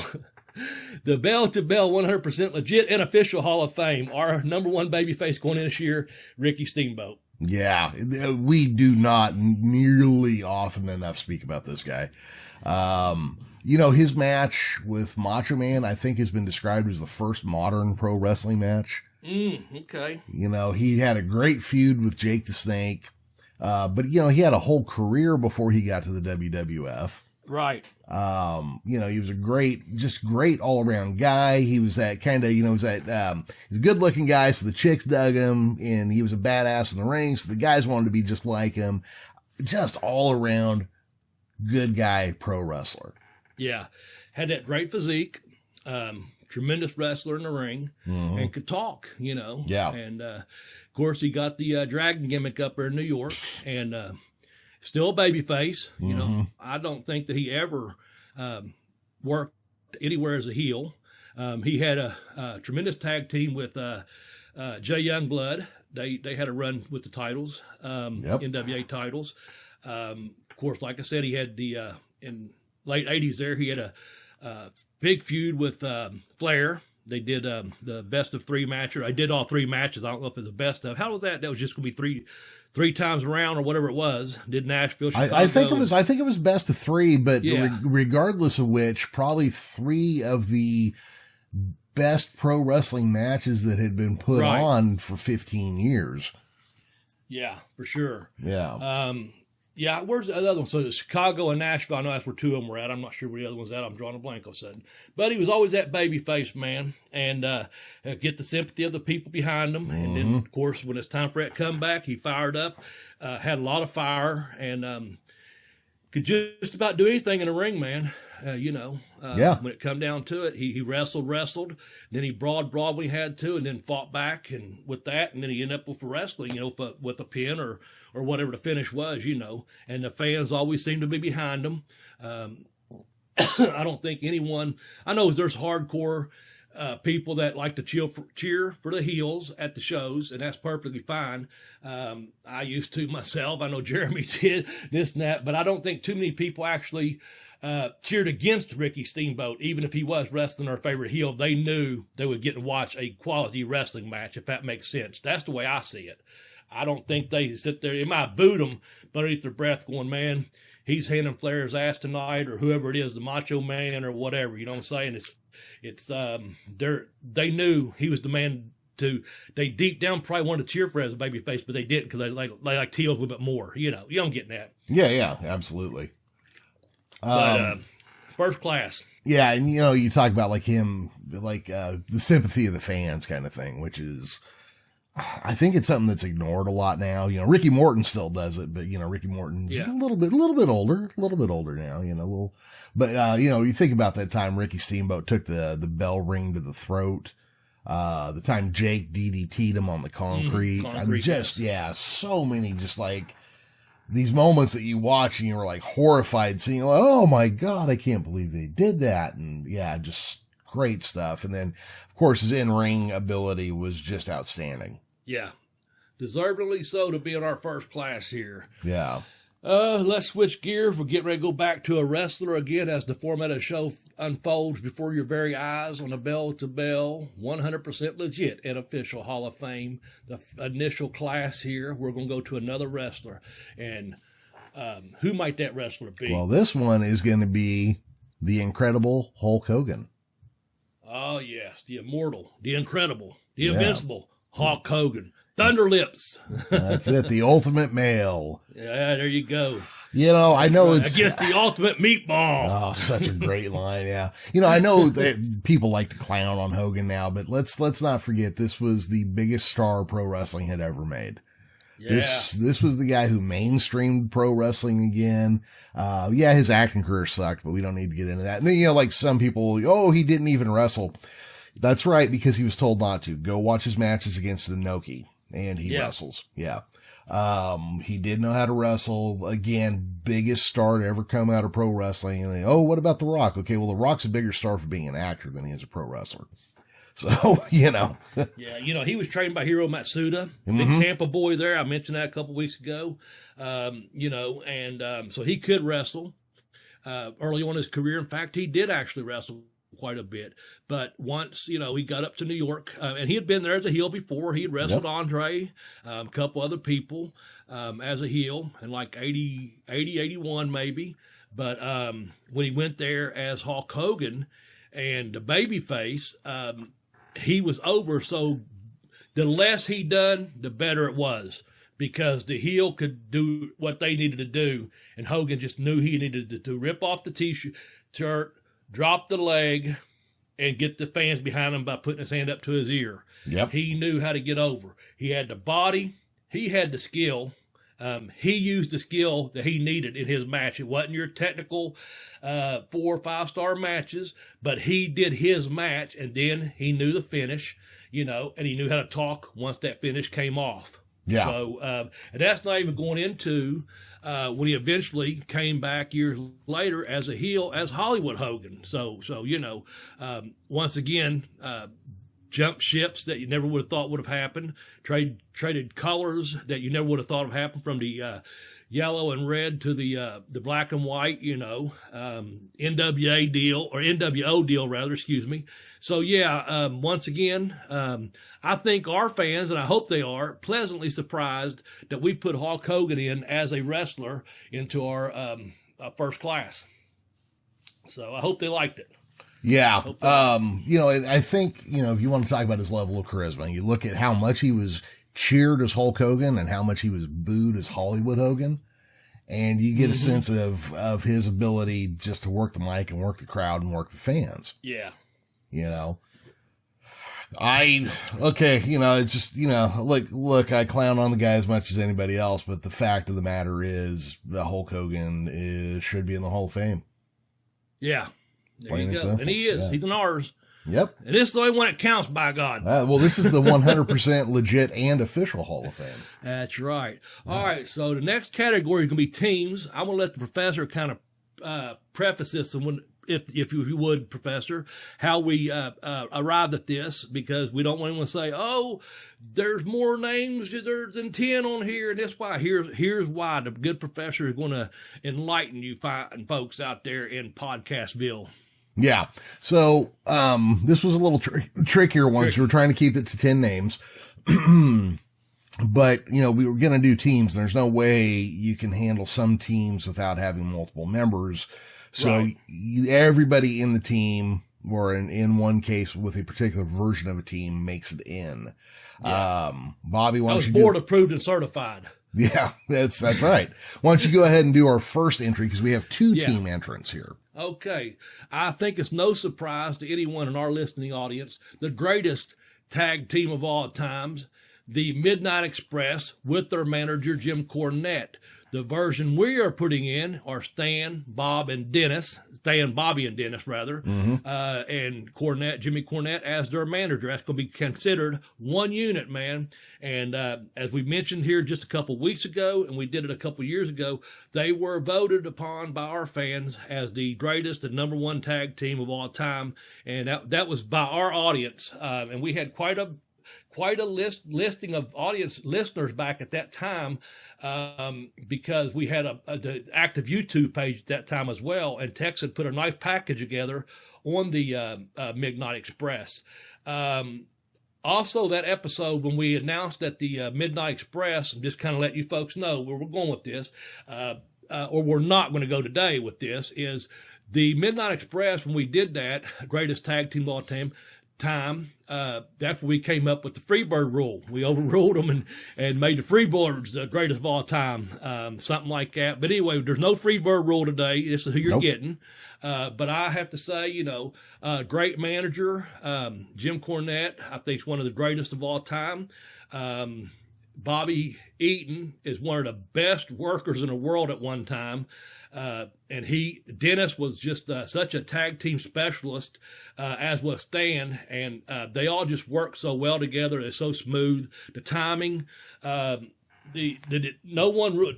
B: the bell-to-bell 100% legit and official Hall of Fame. Our number 1 baby face going in this year, Ricky Steamboat.
A: Yeah, we do not nearly often enough speak about this guy. You know, his match with Macho Man, I think, has been described as the first modern pro wrestling match.
B: Okay.
A: You know, he had a great feud with Jake the Snake. But, you know, he had a whole career before he got to the WWF.
B: Right.
A: You know, he was a great all around guy. He was that kind of, you know, he's a good looking guy. So the chicks dug him, and he was a badass in the ring. So the guys wanted to be just like him. Just all around good guy, pro wrestler.
B: Yeah. Had that great physique. Tremendous wrestler in the ring, mm-hmm. and could talk, you know.
A: Yeah.
B: And, of course, he got the dragon gimmick up there in New York, and, still a babyface, you know.
A: Mm-hmm.
B: I don't think that he ever worked anywhere as a heel. He had a tremendous tag team with Jay Youngblood. They had a run with the titles, NWA titles. Of course, like I said, he had the in late 80s there, he had a big feud with Flair. They did the best of 3 matches. I did all 3 matches. I don't know if it's the best of. How was that? That was just going to be three times around or whatever it was. Did Nashville, Chicago.
A: I think it was best of 3, but regardless of which, probably 3 of the best pro wrestling matches that had been put on for 15 years.
B: Yeah, for sure.
A: Yeah.
B: Yeah, where's the other one? So Chicago and Nashville, I know that's where 2 of them were at. I'm not sure where the other one's at. I'm drawing a blank all of a sudden. But he was always that babyface, man, and get the sympathy of the people behind him. Mm-hmm. And then, of course, when it's time for that comeback, he fired up, had a lot of fire, and could just about do anything in the ring, man. You know, when it come down to it, he wrestled, then he brawled when he had to, and then fought back, and with that, and then he ended up with wrestling, you know, with a pin or whatever the finish was, you know, and the fans always seem to be behind him. I don't think anyone, I know there's hardcore people that like to cheer for the heels at the shows, and that's perfectly fine. I used to myself. I know Jeremy did this and that, but I don't think too many people actually cheered against Ricky Steamboat. Even if he was wrestling their favorite heel, they knew they would get to watch a quality wrestling match, if that makes sense. That's the way I see it. I don't think they sit there. It might boot them underneath their breath going, man, he's handing Flair's ass tonight, or whoever it is, the Macho Man or whatever. You know what I'm saying? They knew he was the man they deep down probably wanted to cheer for as a babyface, but they didn't because they like Teal a little bit more. You know I'm getting that.
A: Yeah, absolutely.
B: But first class.
A: Yeah, and you talk about like him, like the sympathy of the fans kind of thing, which is, I think it's something that's ignored a lot now. Ricky Morton still does it, but Ricky Morton's a little bit older now. But you think about that time Ricky Steamboat took the bell ring to the throat. The time Jake DDT'd him on the concrete. So many just like these moments that you watch and you were like horrified seeing, like, oh my God, I can't believe they did that. And yeah, just great stuff. And then of course his in-ring ability was just outstanding.
B: Yeah. Deservedly so to be in our first class here.
A: Yeah.
B: Let's switch gears. We're getting ready to go back to a wrestler again as the format of the show unfolds before your very eyes on a bell-to-bell, 100% legit and official Hall of Fame. The initial class here, we're going to go to another wrestler. And who might that wrestler be?
A: Well, this one is going to be the incredible Hulk Hogan.
B: Oh, yes. The immortal, the incredible, the invincible Hulk Hogan. Thunderlips.
A: That's it. The ultimate male.
B: Yeah, there you go.
A: I know it's
B: against the ultimate meatball.
A: Oh, such a great line. Yeah. I know that people like to clown on Hogan now, but let's not forget this was the biggest star pro wrestling had ever made. Yeah. This was the guy who mainstreamed pro wrestling again. His acting career sucked, but we don't need to get into that. And then, like some people, he didn't even wrestle. That's right, because he was told not to. Go watch his matches against Inoki. And he wrestles. Yeah. He did know how to wrestle. Again, biggest star to ever come out of pro wrestling. And what about The Rock? Okay, well, The Rock's a bigger star for being an actor than he is a pro wrestler. So,
B: Yeah, he was trained by Hiro Matsuda, big Tampa boy there. I mentioned that a couple weeks ago. So he could wrestle early on in his career. In fact, he did actually wrestle quite a bit. But once, he got up to New York, and he had been there as a heel before. He had wrestled Andre, a couple other people as a heel in like 81 maybe. But when he went there as Hulk Hogan and the babyface, he was over. So the less he done, the better it was. Because the heel could do what they needed to do, and Hogan just knew he needed to rip off the t-shirt, drop the leg, and get the fans behind him by putting his hand up to his ear.
A: Yep.
B: He knew how to get over. He had the body. He had the skill. He used the skill that he needed in his match. It wasn't your technical 4 or 5 star matches, but he did his match, and then he knew the finish, and he knew how to talk once that finish came off.
A: Yeah.
B: So, and that's not even going into when he eventually came back years later as a heel, as Hollywood Hogan. So once again, jumped ships that you never would have thought would have happened, traded colors that you never would have thought would happen from the yellow and red to the black and white, NWA deal, or NWO deal rather, excuse me. So once again, I think our fans, and I hope they are, pleasantly surprised that we put Hulk Hogan in as a wrestler into our first class. So I hope they liked it.
A: Yeah. And I think, if you want to talk about his level of charisma, you look at how much he was cheered as Hulk Hogan and how much he was booed as Hollywood Hogan. And you get a sense of his ability just to work the mic and work the crowd and work the fans.
B: Yeah.
A: It's just, look, I clown on the guy as much as anybody else, but the fact of the matter is that Hulk Hogan should be in the Hall of Fame.
B: Yeah. There you go. And he is. Yeah. He's in ours.
A: Yep.
B: And this is the only one that counts, by God.
A: This is the 100% legit and official Hall of Fame.
B: That's right. All right. So the next category is going to be teams. I'm going to let the professor kind of preface this, and if you would, Professor, how we arrived at this, because we don't want anyone to say, oh, there's more names than 10 on here, and that's why. Here's why. The good professor is going to enlighten you fine folks out there in Podcastville.
A: Yeah. So, this was a little trickier one. So we're trying to keep it to 10 names. But, we were going to do teams, and there's no way you can handle some teams without having multiple members. So everybody in the team, or in one case with a particular version of a team, makes it in. Yeah. Bobby, why don't you
B: board approved and certified.
A: Yeah, that's right. Why don't you go ahead and do our first entry, because we have two team entrants here.
B: Okay. I think it's no surprise to anyone in our listening audience, the greatest tag team of all times, the Midnight Express with their manager, Jim Cornette. The version we are putting in are Stan, Bobby, and Dennis, and Cornette, Jimmy Cornette as their manager. That's going to be considered one unit, man. And as we mentioned here just a couple weeks ago, and we did it a couple years ago, they were voted upon by our fans as the greatest and number one tag team of all time. And that was by our audience. And we had quite a listing of audience listeners back at that time, because we had the active YouTube page at that time as well, and Tex had put a nice package together on the Midnight Express. Also, that episode when we announced that the Midnight Express, and just kind of let you folks know where we're going with this, or we're not going to go today with this, is the Midnight Express. When we did that, greatest tag team of all time, that's when we came up with the Freebird rule. We overruled them and made the Freebirds the greatest of all time, something like that. But anyway, there's no Freebird rule today. This is who you're getting. But I have to say, great manager, Jim Cornette, I think is one of the greatest of all time. Bobby Eaton is one of the best workers in the world at one time. And Dennis was just such a tag team specialist, as was Stan, and they all just work so well together. It's so smooth. The timing,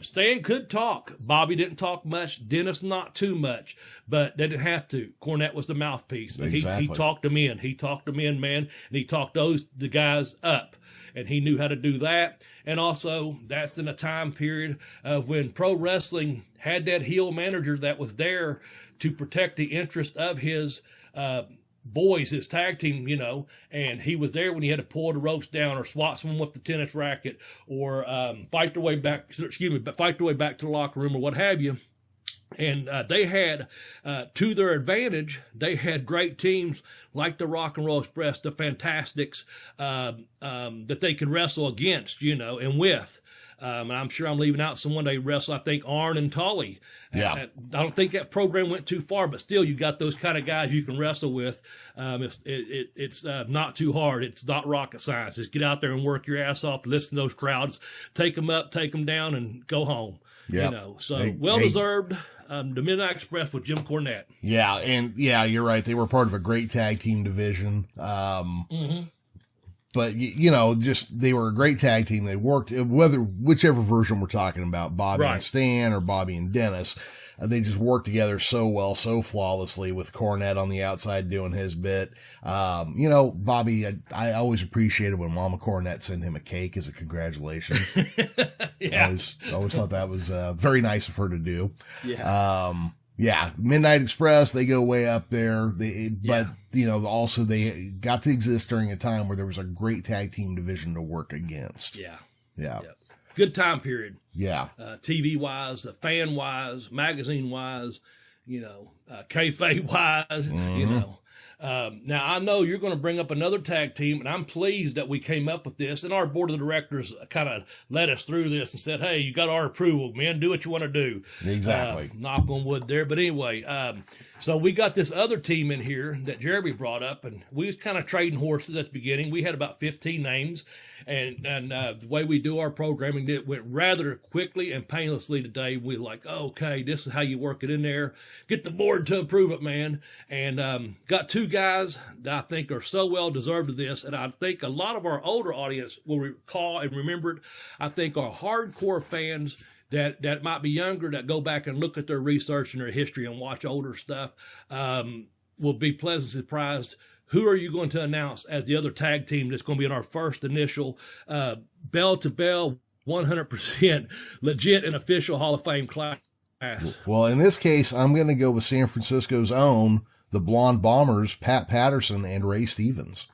B: Stan could talk. Bobby didn't talk much. Dennis not too much, but they didn't have to. Cornette was the mouthpiece. Exactly. He talked them in. He talked them in, man, and he talked the guys up. And he knew how to do that. And also, that's in a time period of when pro wrestling had that heel manager that was there to protect the interest of his boys, his tag team, and he was there when he had to pull the ropes down or swat someone with the tennis racket or fight their way back to the locker room or what have you. And they had, to their advantage, they had great teams like the Rock and Roll Express, the Fantastics, that they could wrestle against, and with. And I'm sure I'm leaving out someone they wrestle, I think, Arn and Tully. Yeah. I don't think that program went too far, but still, you got those kind of guys you can wrestle with. It's not too hard. It's not rocket science. Just get out there and work your ass off, listen to those crowds, take them up, take them down, and go home. Yeah. Deserved. The Midnight Express with Jim Cornette. Yeah,
A: and you're right. They were part of a great tag team division. But they were a great tag team. They worked whichever version we're talking about, Bobby and Stan or Bobby and Dennis. They just worked together so well, so flawlessly, with Cornette on the outside doing his bit. Bobby, I always appreciated when Mama Cornette sent him a cake as a congratulations. Yeah. I always thought that was very nice of her to do. Yeah. Midnight Express, they go way up there. Also they got to exist during a time where there was a great tag team division to work against. Yeah.
B: Good time period.
A: Yeah.
B: TV wise, fan wise, magazine wise, kayfabe wise, Now, I know you're going to bring up another tag team, and I'm pleased that we came up with this. And our board of directors kind of led us through this and said, hey, you got our approval, man. Do what you want to do.
A: Exactly.
B: Knock on wood there. But anyway, so we got this other team in here that Jeremy brought up, and we was kind of trading horses at the beginning. We had about 15 names, and the way we do our programming, it went rather quickly and painlessly today. We were like, okay, this is how you work it in there. Get the board to approve it, man. And got two guys that I think are so well deserved of this, and I think a lot of our older audience will recall and remember it. I think our hardcore fans that might be younger, that go back and look at their research and their history and watch older stuff, will be pleasantly surprised. Who are you going to announce as the other tag team that's going to be in our first initial bell-to-bell, 100% legit and official Hall of Fame class?
A: Well, in this case, I'm going to go with San Francisco's own, the Blonde Bombers, Pat Patterson and Ray Stevens.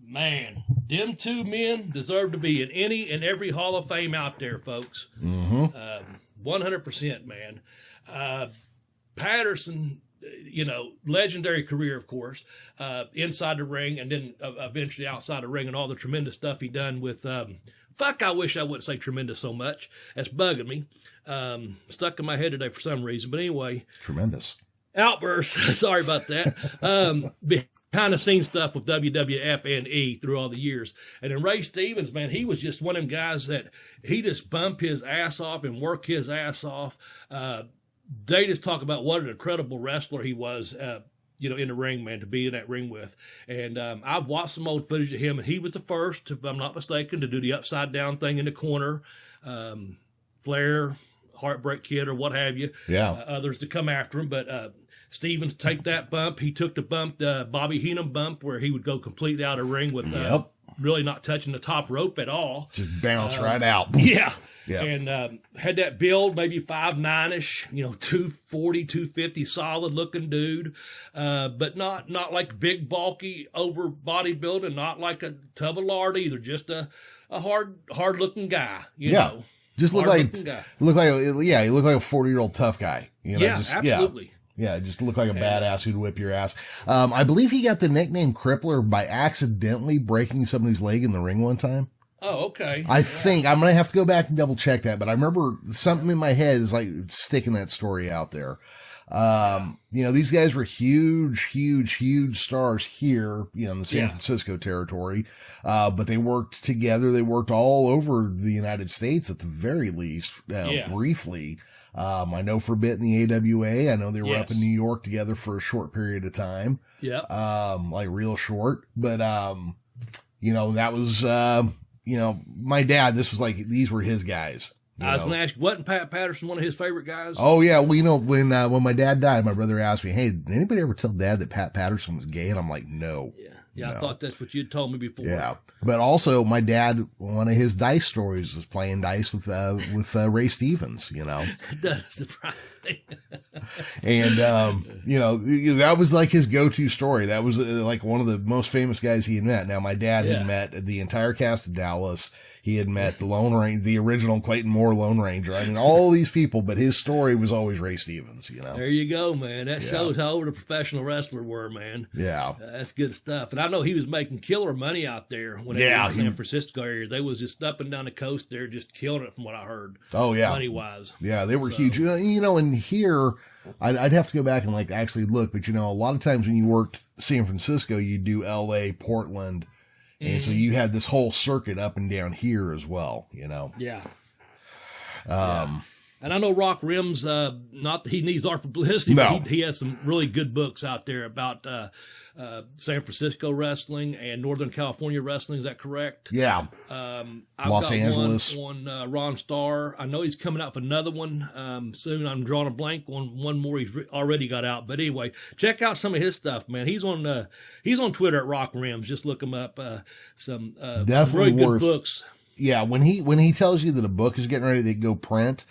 B: Man, them two men deserve to be in any and every Hall of Fame out there, folks. 100%, man. Patterson, legendary career, of course, inside the ring and then eventually outside the ring and all the tremendous stuff he done with, I wish I wouldn't say tremendous so much. That's bugging me. Stuck in my head today for some reason. But anyway.
A: Tremendous.
B: Outbursts. Sorry about that. Behind the scenes stuff with WWF and E through all the years. And then Ray Stevens, man, he was just one of them guys that he just bump his ass off and work his ass off. They just talk about what an incredible wrestler he was, in the ring, man, to be in that ring with. And I've watched some old footage of him, and he was the first, if I'm not mistaken, to do the upside down thing in the corner. Flair, Heartbreak Kid, or what have you.
A: Yeah.
B: Others to come after him, but Stevens take that bump. He took the bump, the Bobby Heenan bump, where he would go completely out of ring with really not touching the top rope at all.
A: Just bounce right out.
B: Yeah.
A: Yeah.
B: And had that build, maybe 5'9"ish, 240, 250, solid looking dude. But not like big, bulky, over bodybuilding, not like a tub of lard either. Just a hard looking guy, you know.
A: Just he looked like a 40-year-old tough guy.
B: Absolutely.
A: Yeah, just looked like a badass who'd whip your ass. I believe he got the nickname Crippler by accidentally breaking somebody's leg in the ring one time.
B: Oh, okay.
A: I think I'm going to have to go back and double check that, but I remember something in my head is like sticking that story out there. These guys were huge stars here, in the San Francisco territory. But they worked together. They worked all over the United States at the very least, briefly. I know for a bit in the AWA, I know they were up in New York together for a short period of time. Yeah. Like real short, but, that was, my dad, this was like, these were his guys.
B: I was going to ask you, wasn't Pat Patterson one of his favorite guys?
A: Oh yeah. Well, when my dad died, my brother asked me, "Hey, did anybody ever tell Dad that Pat Patterson was gay?" And I'm like, "No."
B: Yeah. I thought that's what you'd told me before.
A: Yeah. But also my dad, one of his dice stories was playing dice with Ray Stevens,
B: It does surprise me.
A: And, that was like his go-to story. That was like one of the most famous guys he had met. Now my dad had met the entire cast of Dallas. He had met the Lone Ranger, the original Clayton Moore Lone Ranger. I mean, all these people, but his story was always Ray Stevens,
B: There you go, man. That shows how old a professional wrestler were, man.
A: Yeah.
B: That's good stuff. And I know he was making killer money out there when they were in the San Francisco area. They was just up and down the coast there, just killing it from what I heard.
A: Oh, yeah.
B: Money-wise.
A: Yeah, they were huge. And here, I'd have to go back and like actually look, but a lot of times when you worked San Francisco, you do LA, Portland, and so you had this whole circuit up and down here as well,
B: Yeah. And I know Rock Rims, not that he needs our publicity, but he has some really good books out there about San Francisco wrestling and Northern California wrestling. Is that correct?
A: Yeah.
B: I've
A: Los
B: got
A: Angeles.
B: one on Ron Starr. I know he's coming out with another one soon. I'm drawing a blank on one more he's already got out. But anyway, check out some of his stuff, man. He's on Twitter at Rock Rims. Just look him up. Some
A: definitely
B: really
A: worth,
B: good books.
A: Yeah, when he tells you that a book is getting ready to go print,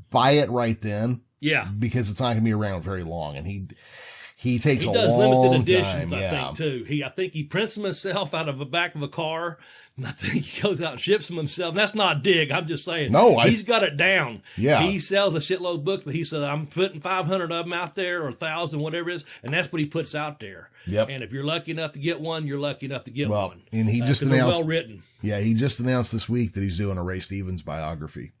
A: buy it right then.
B: Yeah,
A: because it's not going to be around very long, and he takes a long time.
B: He does limited editions, I think, too. I think he prints them himself out of the back of a car, and I think he goes out and ships them himself. And that's not a dig. I'm just saying.
A: No,
B: he's got it down.
A: Yeah.
B: He sells a shitload of books, but he said, I'm putting 500 of them out there, or 1,000, whatever it is, and that's what he puts out there.
A: Yep.
B: And if you're lucky enough to get one, you're lucky enough to get one.
A: And he just announced,
B: well written.
A: Yeah, he just announced this week that he's doing a Ray Stevens biography.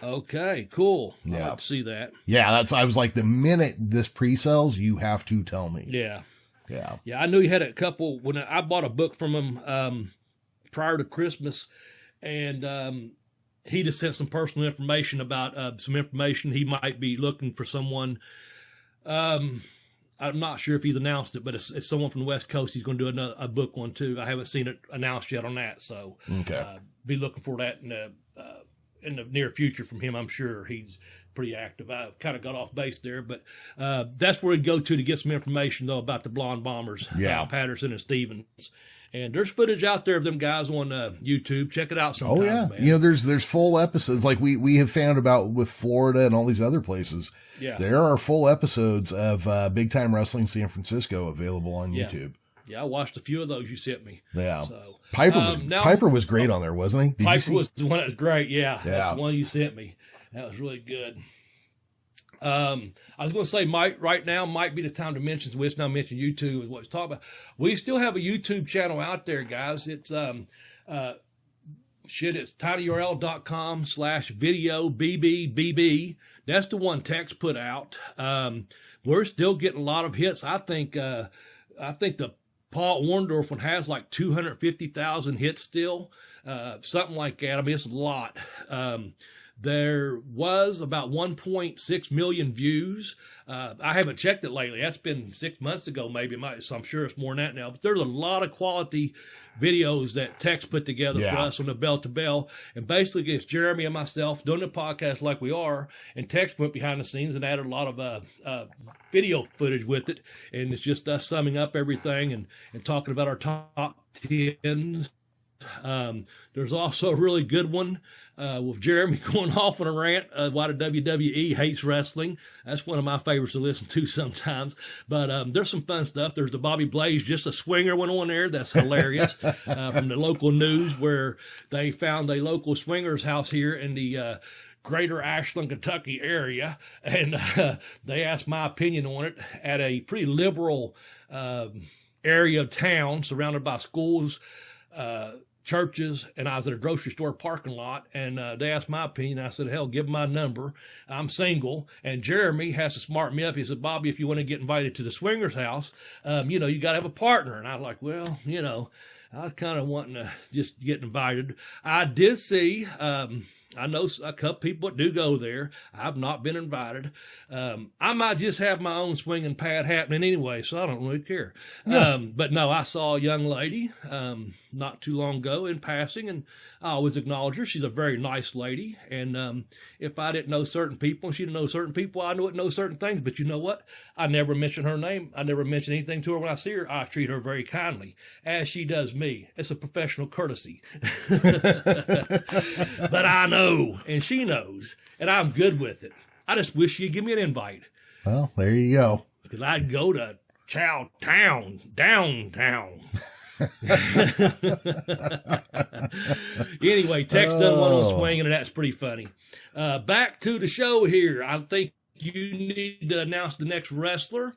B: Okay, cool.
A: Yeah.
B: I'd like to see that.
A: Yeah, I was like, the minute this pre-sells, you have to tell me.
B: Yeah.
A: Yeah.
B: Yeah, I knew he had a couple, when I bought a book from him prior to Christmas, and he just sent some personal information about some information he might be looking for someone. I'm not sure if he's announced it, but it's someone from the West Coast. He's going to do a book one too. I haven't seen it announced yet on that, so be looking for that in the near future from him. I'm sure he's pretty active. I kind of got off base there, but that's where he'd go to get some information though about the Blonde Bombers, Patterson and Stevens. And there's footage out there of them guys on YouTube. Check it out sometime. Oh yeah,
A: man. There's full episodes like we have found about with Florida and all these other places. Yeah, there are full episodes of Big Time Wrestling San Francisco available on YouTube.
B: Yeah, I watched a few of those you sent me.
A: Yeah.
B: So
A: Piper was great on there, wasn't he?
B: Piper was the one that was great. Yeah. That's the one you sent me. That was really good. I was going to say, right now might be the time to mention, so let's now mention YouTube is what it's talking about. We still have a YouTube channel out there, guys. It's, it's tinyurl.com/videoBBBB. That's the one Tex put out. We're still getting a lot of hits. I think the Paul Orndorff one has like 250,000 hits still, something like that. I mean, it's a lot. There was about 1.6 million views. I haven't checked it lately. That's been 6 months ago, maybe. So I'm sure it's more than that now. But there's a lot of quality videos that Tex put together for us on the Bell to Bell. And basically, it's Jeremy and myself doing the podcast like we are. And Tex went behind the scenes and added a lot of video footage with it. And it's just us summing up everything and talking about our top 10s. There's also a really good one with Jeremy going off on a rant why the WWE hates wrestling. That's one of my favorites to listen to sometimes. But there's some fun stuff. There's the Bobby Blaze, just a swinger one on there. That's hilarious. From the local news where they found a local swingers house here in the greater Ashland, Kentucky area. And they asked my opinion on it at a pretty liberal area of town surrounded by schools, churches, and I was at a grocery store parking lot, and they asked my opinion. I said, hell, give them my number. I'm single, and Jeremy has to smart me up. He said, Bobby, if you want to get invited to the swingers house, you got to have a partner. And I was like, well, I was kind of wanting to just get invited. I did see, I know a couple people that do go there. I've not been invited. I might just have my own swinging pad happening anyway, so I don't really care. But no, I saw a young lady not too long ago in passing, and I always acknowledge her. She's a very nice lady, and if I didn't know certain people and she didn't know certain people, I wouldn't know certain things. But you know what? I never mention her name. I never mention anything to her when I see her. I treat her very kindly, as she does me. It's a professional courtesy. But I know, and she knows, and I'm good with it. I just wish she'd give me an invite.
A: Well, there you go.
B: Because I'd go to Chow Town, downtown. Anyway, Tex done one on swinging, and that's pretty funny. Back to the show here. I think you need to announce the next wrestler.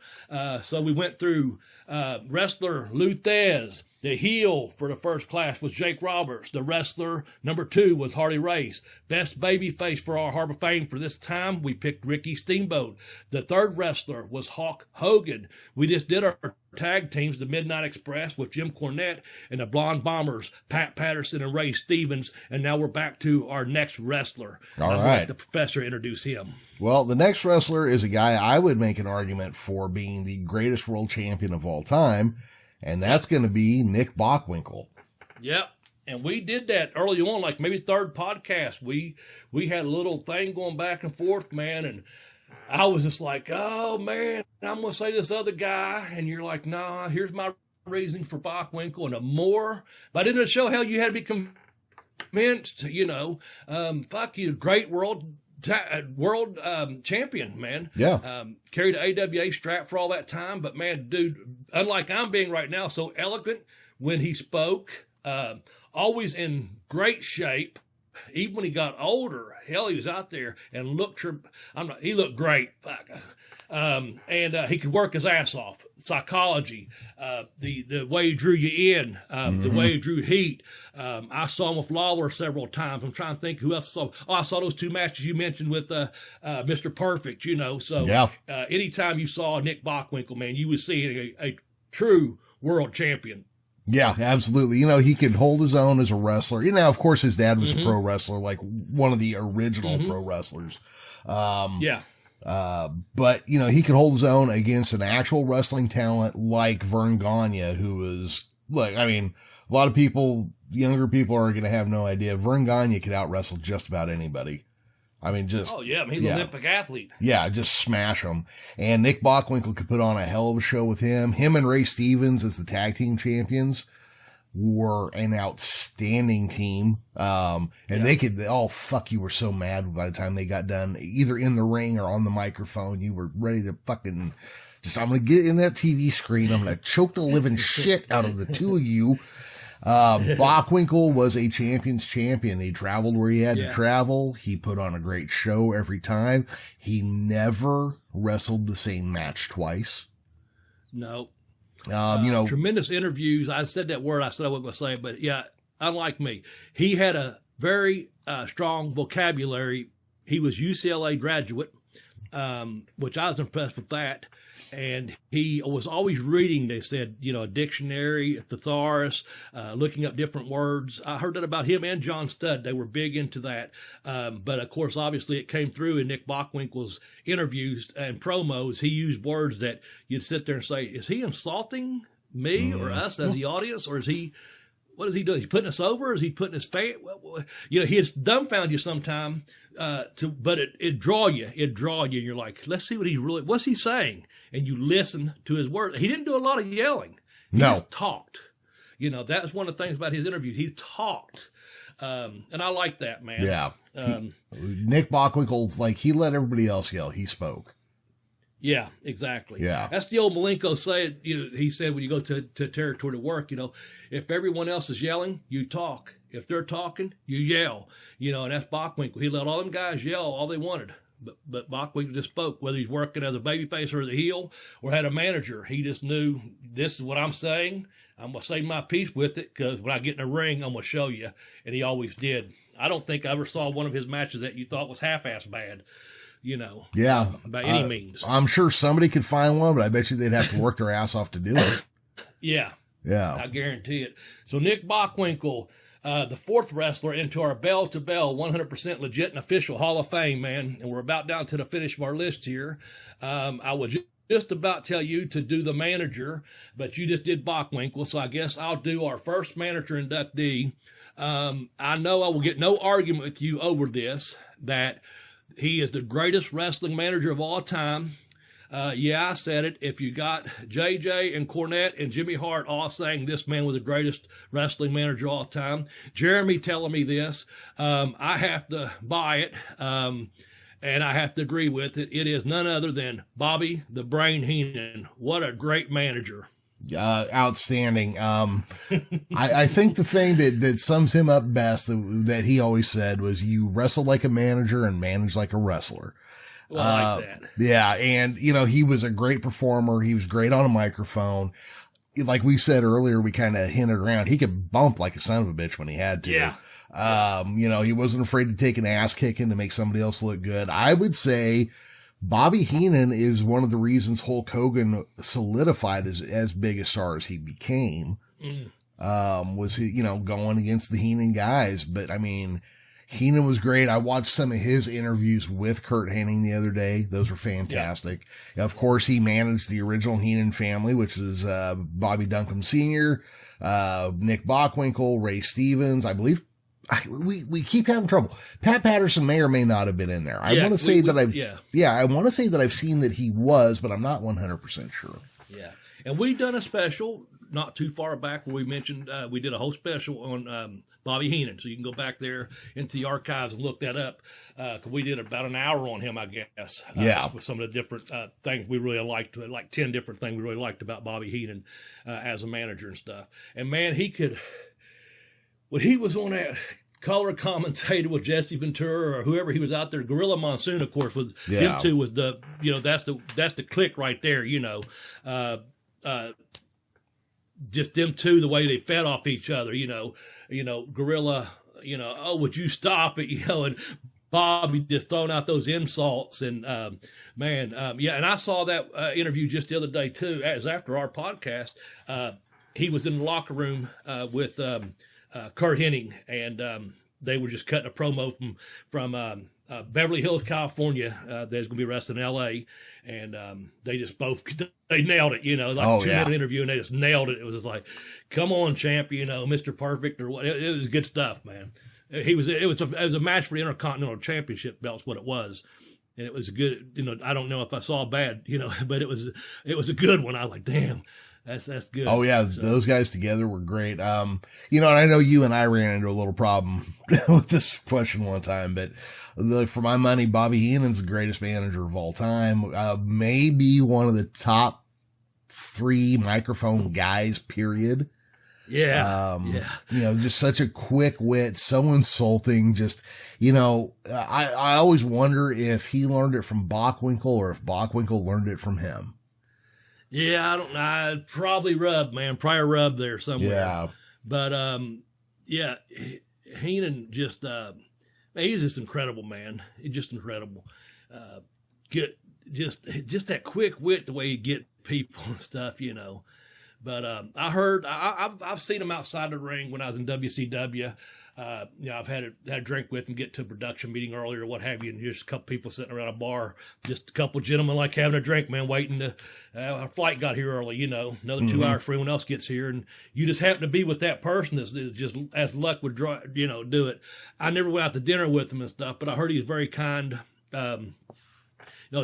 B: So we went through wrestler Luthez. The heel for the first class was Jake Roberts. The wrestler number 2 was Harley Race. Best babyface for our Harbor Fame for this time, we picked Ricky Steamboat. The third wrestler was Hulk Hogan. We just did our tag teams, the Midnight Express with Jim Cornette and the Blonde Bombers, Pat Patterson and Ray Stevens. And now we're back to our next wrestler.
A: All right.
B: Let the professor introduce him.
A: Well, the next wrestler is a guy I would make an argument for being the greatest world champion of all time. And that's going to be Nick Bockwinkel.
B: Yep. And we did that early on, like maybe third podcast. We had a little thing going back and forth, man. And I was just like, oh, man, I'm going to say this other guy. And you're like, nah, here's my reasoning for Bockwinkel. And the more, but I didn't show how you had to be convinced, fuck you, great world champion, man.
A: Yeah.
B: Carried the AWA strap for all that time. But, man, dude, unlike I'm being right now, so eloquent when he spoke, always in great shape. Even when he got older, hell, he was out there and he looked great. Fuck. And he could work his ass off. Psychology, the way he drew you in, the way he drew heat. I saw him with Lawler several times. I'm trying to think who else I saw. Oh, I saw those 2 matches you mentioned with Mr. Perfect, So
A: yeah.
B: Anytime you saw Nick Bockwinkel, man, you would see a true world champion.
A: Yeah, absolutely. He could hold his own as a wrestler. Of course, his dad was a pro wrestler, like one of the original pro wrestlers.
B: Yeah.
A: But he could hold his own against an actual wrestling talent like Vern Gagne, who was a lot of people, younger people are going to have no idea. Vern Gagne could out wrestle just about anybody. He's an
B: Olympic athlete.
A: Yeah, just smash him. And Nick Bockwinkel could put on a hell of a show with him. Him and Ray Stevens as the tag team champions were an outstanding team. They could, you were so mad by the time they got done, either in the ring or on the microphone. You were ready to fucking I'm going to get in that TV screen. I'm going to choke the living shit out of the two of you. Bockwinkel was a champion's champion. He traveled where he had to travel. He put on a great show every time. He never wrestled the same match twice.
B: No.
A: Tremendous
B: interviews. I said that word. I said I wasn't going to say it, but yeah, unlike me, he had a very strong vocabulary. He was UCLA graduate, which I was impressed with that. And he was always reading, they said, a dictionary, a thesaurus, looking up different words. I heard that about him and John Studd. They were big into that. But of course, obviously it came through in Nick Bockwinkel's interviews and promos. He used words that you'd sit there and say, is he insulting me or us as the audience? Or what is he doing? Is he putting us over? Is he putting his face? He'd dumbfound you sometime, but it draw you. It'd draw you. And you're like, let's see what's he saying? And you listen to his words. He didn't do a lot of yelling. He just talked. That's one of the things about his interviews. He talked. And I like that, man.
A: Yeah. Nick Bockwinkel, he let everybody else yell. He spoke.
B: Yeah, exactly.
A: Yeah.
B: That's the old Malenko said, he said when you go to territory to work, if everyone else is yelling, you talk. If they're talking, you yell. And that's Bockwinkel. He let all them guys yell all they wanted. But Bockwinkel just spoke, whether he's working as a babyface or as a heel or had a manager. He just knew, this is what I'm saying. I'm going to say my piece with it, because when I get in the ring, I'm going to show you. And he always did. I don't think I ever saw one of his matches that you thought was half-ass bad. By any means.
A: I'm sure somebody could find one, but I bet you they'd have to work their ass off to do it.
B: Yeah.
A: Yeah.
B: I guarantee it. So Nick Bockwinkel, the fourth wrestler into our bell-to-bell 100% legit and official Hall of Fame, man. And we're about down to the finish of our list here. I was just about to tell you to do the manager, but you just did Bockwinkel, so I guess I'll do our first manager inductee. I know I will get no argument with you over this, that he is the greatest wrestling manager of all time. I said it. If you got JJ and Cornette and Jimmy Hart all saying this man was the greatest wrestling manager of all time, Jeremy telling me this, I have to buy it, and I have to agree with it. It is none other than Bobby the Brain Heenan. What a great manager.
A: Outstanding. I think the thing that sums him up best that he always said was, you wrestle like a manager and manage like a wrestler.
B: Well, I like that.
A: Yeah. And, he was a great performer. He was great on a microphone. Like we said earlier, we kind of hinted around, he could bump like a son of a bitch when he had to.
B: Yeah.
A: He wasn't afraid to take an ass kicking to make somebody else look good. I would say Bobby Heenan is one of the reasons Hulk Hogan solidified as big a star as he became. Was he, going against the Heenan guys. But I mean, Heenan was great. I watched some of his interviews with Kurt Hennig the other day. Those were fantastic. Yeah. Of course, he managed the original Heenan family, which is Bobby Duncombe Sr., Nick Bockwinkel, Ray Stevens, I believe. We keep having trouble. Pat Patterson may or may not have been in there. I want to say that I want to say that I've seen that he was, but I'm not 100% sure.
B: Yeah. And we done a special not too far back where we mentioned, we did a whole special on Bobby Heenan. So you can go back there into the archives and look that up. Cause we did about an hour on him, I guess. With some of the different things we really liked, like 10 different things we really liked about Bobby Heenan as a manager and stuff. And man, when he was on that color commentator with Jesse Ventura or whoever he was out there, Gorilla Monsoon, of course, was them two was the, that's the click right there, just them two, the way they fed off each other, Gorilla, oh, would you stop it? And Bobby just throwing out those insults and, and I saw that interview just the other day too, as after our podcast, he was in the locker room, with, Kurt Hennig, and they were just cutting a promo from Beverly Hills, California. There's going to be wrestling in L.A., and they just they nailed it, 2-minute interview, and they just nailed it. It was just like, come on, champ, Mr. Perfect, or what. It was good stuff, man. It was a match for the Intercontinental Championship belt's what it was. And it was a good, I don't know if I saw bad, but it was a good one. I was like, damn. That's good.
A: Oh yeah, those guys together were great. And I know you and I ran into a little problem with this question one time, but for my money, Bobby Heenan's the greatest manager of all time. Maybe one of the top 3 microphone guys, period.
B: Yeah.
A: Just such a quick wit, so insulting. Just, I always wonder if he learned it from Bockwinkel or if Bockwinkel learned it from him.
B: Yeah, I don't know. Probably a rub there somewhere.
A: Yeah.
B: But, Heenan just, he's just incredible, man. He's just incredible. Just that quick wit, the way he get people and stuff, But I heard I've seen him outside the ring when I was in WCW. I've had a drink with him, get to a production meeting earlier, what have you, and just a couple people sitting around a bar, just a couple gentlemen like having a drink, man, waiting to. Our flight got here early, another 2 hours for everyone else gets here, and you just happen to be with that person that's just as luck would draw, do it. I never went out to dinner with him and stuff, but I heard he was very kind.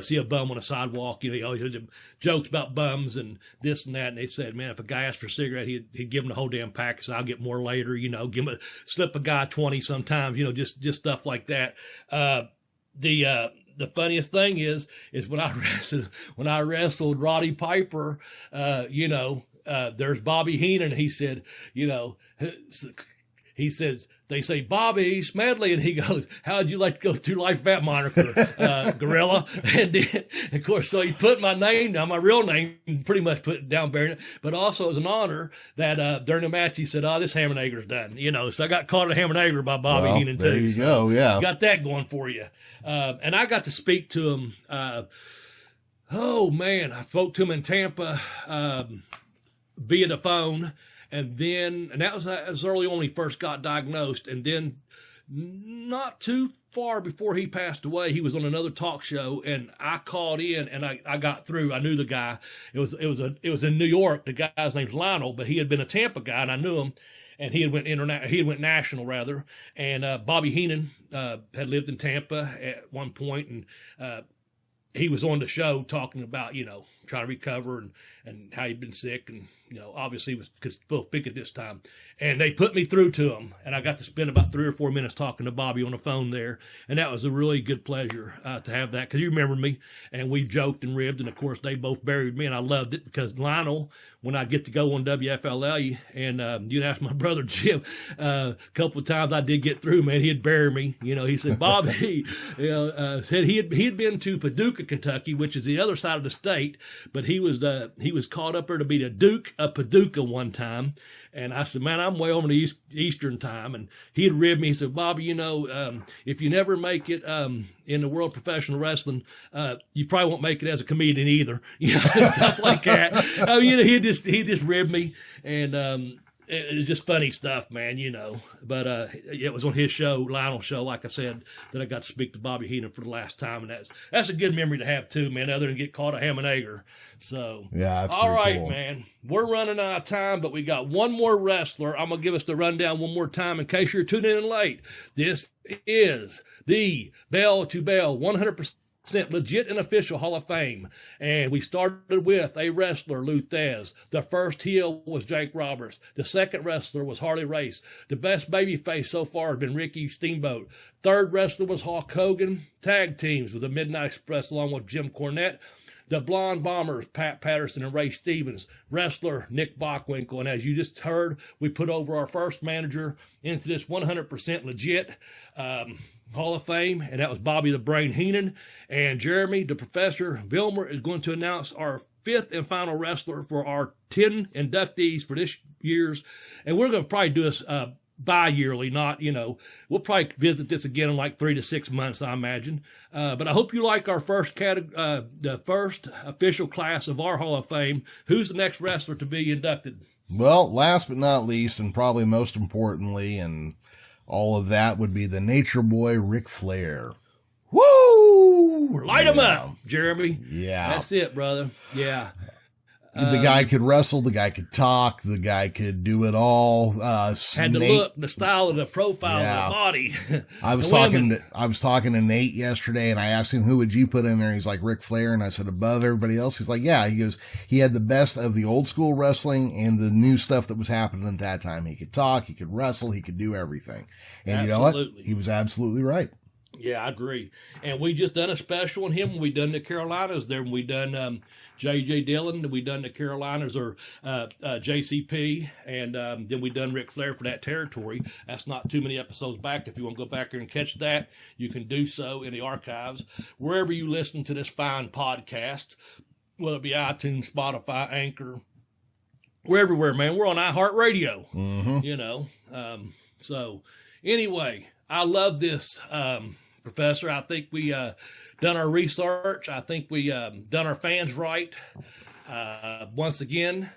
B: See a bum on a sidewalk, he always hears jokes about bums and this and that. And they said, man, if a guy asked for a cigarette, he'd give him the whole damn pack. So I'll get more later, slip a guy 20 sometimes, just stuff like that. The funniest thing is when I wrestled Roddy Piper, there's Bobby Heenan. He said, he says, they say, Bobby Smedley, and he goes, how'd you like to go through life with that moniker, gorilla? And then, of course, so he put my name down, my real name, pretty much put it down, bearing it. But also it was an honor that during the match, he said, this Hammernager's done. So I got caught at Hammernager by Bobby Heenan, too.
A: There you go, yeah.
B: Got that going for you. And I got to speak to him. I spoke to him in Tampa via the phone. And that was early on when he first got diagnosed. And then not too far before he passed away, he was on another talk show, and I called in and I got through. I knew the guy. It was in New York. The guy's name's Lionel, but he had been a Tampa guy, and I knew him. And he had went national rather. And Bobby Heenan had lived in Tampa at one point, and he was on the show talking about trying to recover and how he'd been sick, and obviously he was both big at this time. And they put me through to him, and I got to spend about 3 or 4 minutes talking to Bobby on the phone there, and that was a really good pleasure to have that, because he remembered me, and we joked and ribbed, and of course they both buried me, and I loved it, because Lionel, when I get to go on WFLA, and you can ask my brother Jim, a couple of times I did get through, man, he'd bury me. He said, Bobby, said he had been to Paducah, Kentucky, which is the other side of the state, but he was called up there to be the Duke of Paducah one time. And I said, man, I'm way over the Eastern time. And he had ribbed me. He said, Bobby, if you never make it in the world of professional wrestling, you probably won't make it as a comedian either. Stuff like that. He just ribbed me. And it was just funny stuff, man, But it was on his show, Lionel's show, like I said, that I got to speak to Bobby Heenan for the last time, and that's a good memory to have too, man. Other than get caught at Hammernager. So
A: yeah, that's
B: all right,
A: cool.
B: Man. We're running out of time, but we got one more wrestler. I'm gonna give us the rundown one more time in case you're tuning in late. This is the Bell to Bell 100%. Legit and official Hall of Fame. And we started with a wrestler, Lou Thez. The first heel was Jake Roberts. The second wrestler was Harley Race. The best babyface so far has been Ricky Steamboat. Third wrestler was Hulk Hogan. Tag teams with the Midnight Express along with Jim Cornette. The Blonde Bombers, Pat Patterson and Ray Stevens. Wrestler, Nick Bockwinkel. And as you just heard, we put over our first manager into this 100% legit Hall of Fame, and that was Bobby the Brain Heenan. And Jeremy, the Professor Vilmur, is going to announce our 5th and final wrestler for our 10 inductees for this year's. And we're going to probably do this bi-yearly, not, we'll probably visit this again in like 3 to 6 months, I imagine. But I hope you like our the first official class of our Hall of Fame. Who's the next wrestler to be inducted?
A: Well, last but not least, and probably most importantly, and all of that would be the Nature Boy, Ric Flair.
B: Woo! Light him up, Jeremy.
A: Yeah.
B: That's it, brother. Yeah.
A: The guy could wrestle. The guy could talk. The guy could do it all.
B: Had the look, the style, and the profile, of the body.
A: I was talking to Nate yesterday, and I asked him, who would you put in there? He's like, Ric Flair. And I said, above everybody else? He's like, yeah. He goes, he had the best of the old school wrestling and the new stuff that was happening at that time. He could talk, he could wrestle, he could do everything. And you know what? He was absolutely right.
B: Yeah, I agree. And we just done a special on him. We done the Carolinas there. We done J.J. Dillon. We done the Carolinas or JCP. And then we done Ric Flair for that territory. That's not too many episodes back. If you want to go back there and catch that, you can do so in the archives. Wherever you listen to this fine podcast, whether it be iTunes, Spotify, Anchor, we're everywhere, man. We're on iHeartRadio, you know. So anyway, I love this, Professor. I think we done our research. I think we done our fans right. Once again,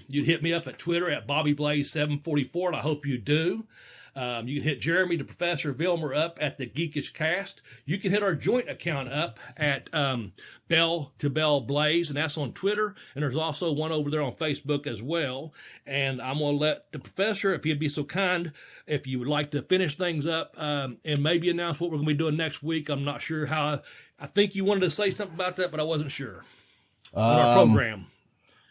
B: you hit me up at Twitter at BobbyBlaze744, and I hope you do. You can hit Jeremy, the Professor Vilmur up at the Geekish Cast. You can hit our joint account up at Bell to Bell Blaze, and that's on Twitter. And there's also one over there on Facebook as well. And I'm going to let the Professor, if he'd be so kind, if you would like to finish things up and maybe announce what we're going to be doing next week. I'm not sure how. I think you wanted to say something about that, but I wasn't sure. On our program.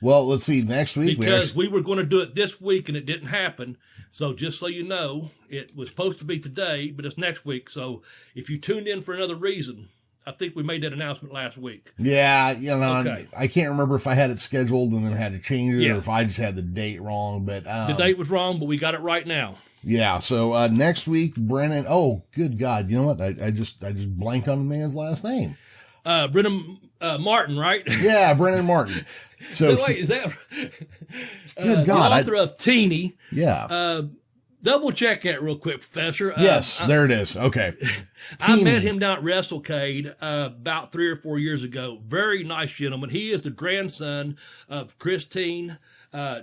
A: Well, let's see. Next week,
B: because we were going to do it this week and it didn't happen. So just so you know, it was supposed to be today, but it's next week. So if you tuned in for another reason, I think we made that announcement last week.
A: Yeah, you know, okay. I can't remember if I had it scheduled and then had to change it or if I just had the date wrong. But
B: the date was wrong, but we got it right now.
A: Yeah. So next week, Brennan. Oh, good God! You know what? I just blanked on the man's last name.
B: Brennan Martin, right?
A: Yeah, Brennan Martin. So
B: wait, is that
A: good God?
B: The author of Teeny?
A: Yeah.
B: Double check that real quick, Professor.
A: Yes, there it is. Okay.
B: I met him down at WrestleCade about 3 or 4 years ago. Very nice gentleman. He is the grandson of Christine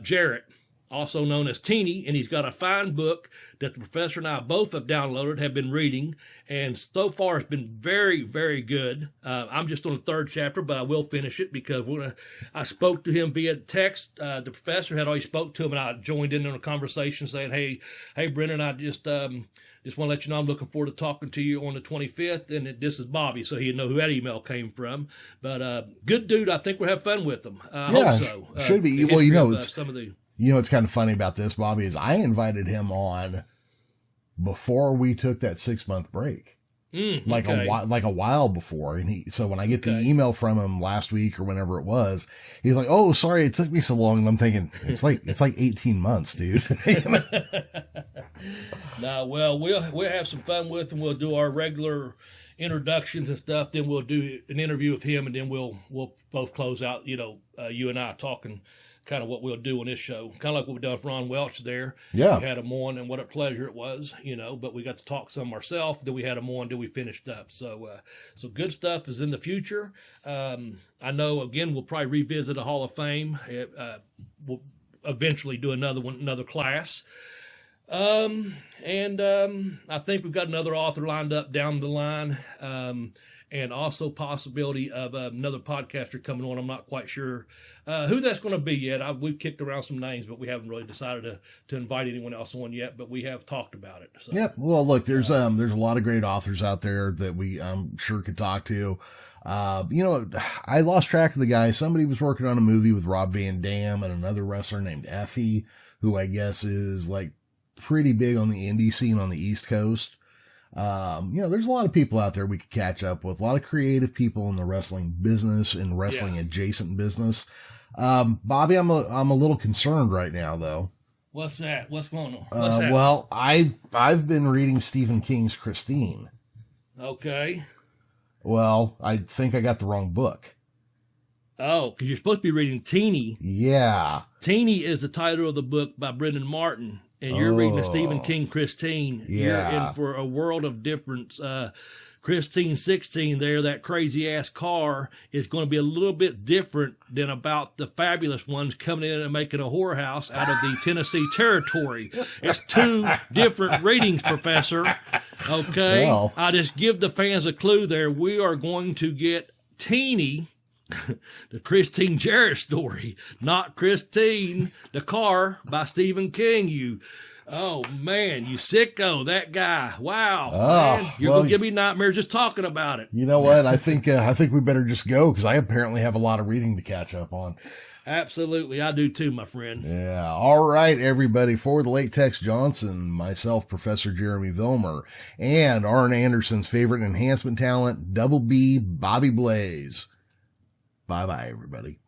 B: Jarrett, also known as Teeny, and he's got a fine book that the Professor and I both have downloaded, have been reading, and so far it's been very, very good. I'm just on the 3rd chapter, but I will finish it because I spoke to him via text. The Professor had already spoke to him, and I joined in on a conversation saying, hey, Brennan, I just want to let you know I'm looking forward to talking to you on the 25th, and this is Bobby, so he'd know who that email came from. But good dude, I think we'll have fun with him. I hope so.
A: Should be. Well, you know, what's kind of funny about this, Bobby, is I invited him on before we took that 6-month break, like a while before. And so when I get the email from him last week or whenever it was, he's like, "Oh, sorry, it took me so long." And I'm thinking, it's like 18 months, dude.
B: No, well, we'll have some fun with him. We'll do our regular introductions and stuff. Then we'll do an interview with him, and then we'll both close out. You know, you and I talking. Kind of what we'll do on this show, kind of like what we've done with Ron Welch there. Yeah. We had him on, and what a pleasure it was, you know, but we got to talk some ourselves. Then we had him on, then we finished up. So good stuff is in the future. I know, again, we'll probably revisit a Hall of Fame. We'll eventually do another class. I think we've got another author lined up down the line. And also possibility of another podcaster coming on. I'm not quite sure who that's going to be yet. We've kicked around some names, but we haven't really decided to invite anyone else on yet. But we have talked about it. So.
A: Yep. Well, look, there's a lot of great authors out there that we sure could talk to. You know, I lost track of the guy. Somebody was working on a movie with Rob Van Dam and another wrestler named Effie, who I guess is like pretty big on the indie scene on the East Coast. You know, there's a lot of people out there we could catch up with, a lot of creative people in the wrestling business and wrestling adjacent business. Bobby, I'm a little concerned right now though.
B: What's that? What's going on?
A: Well, I've been reading Stephen King's Christine.
B: Okay.
A: Well, I think I got the wrong book.
B: Oh, because you're supposed to be reading Teeny.
A: Yeah.
B: Teeny is the title of the book by Brendan Martin. And you're reading the Stephen King Christine.
A: Yeah.
B: You're in for a world of difference. Christine 16 there, that crazy ass car is going to be a little bit different than about the fabulous ones coming in and making a whorehouse out of the Tennessee territory. It's 2 different readings, Professor. Okay. Well. I just give the fans a clue there. We are going to get Teeny The Christine Jarrett story, not Christine, the car by Stephen King. Oh man, you sicko, that guy. Wow. Man, you're going to give me nightmares just talking about it.
A: You know what? I think we better just go because I apparently have a lot of reading to catch up on.
B: Absolutely. I do too, my friend.
A: Yeah. All right, everybody. For the late Tex Johnson, myself, Professor Jeremy Vilmur, and Arn Anderson's favorite enhancement talent, Double B, Bobby Blaze. Bye-bye, everybody.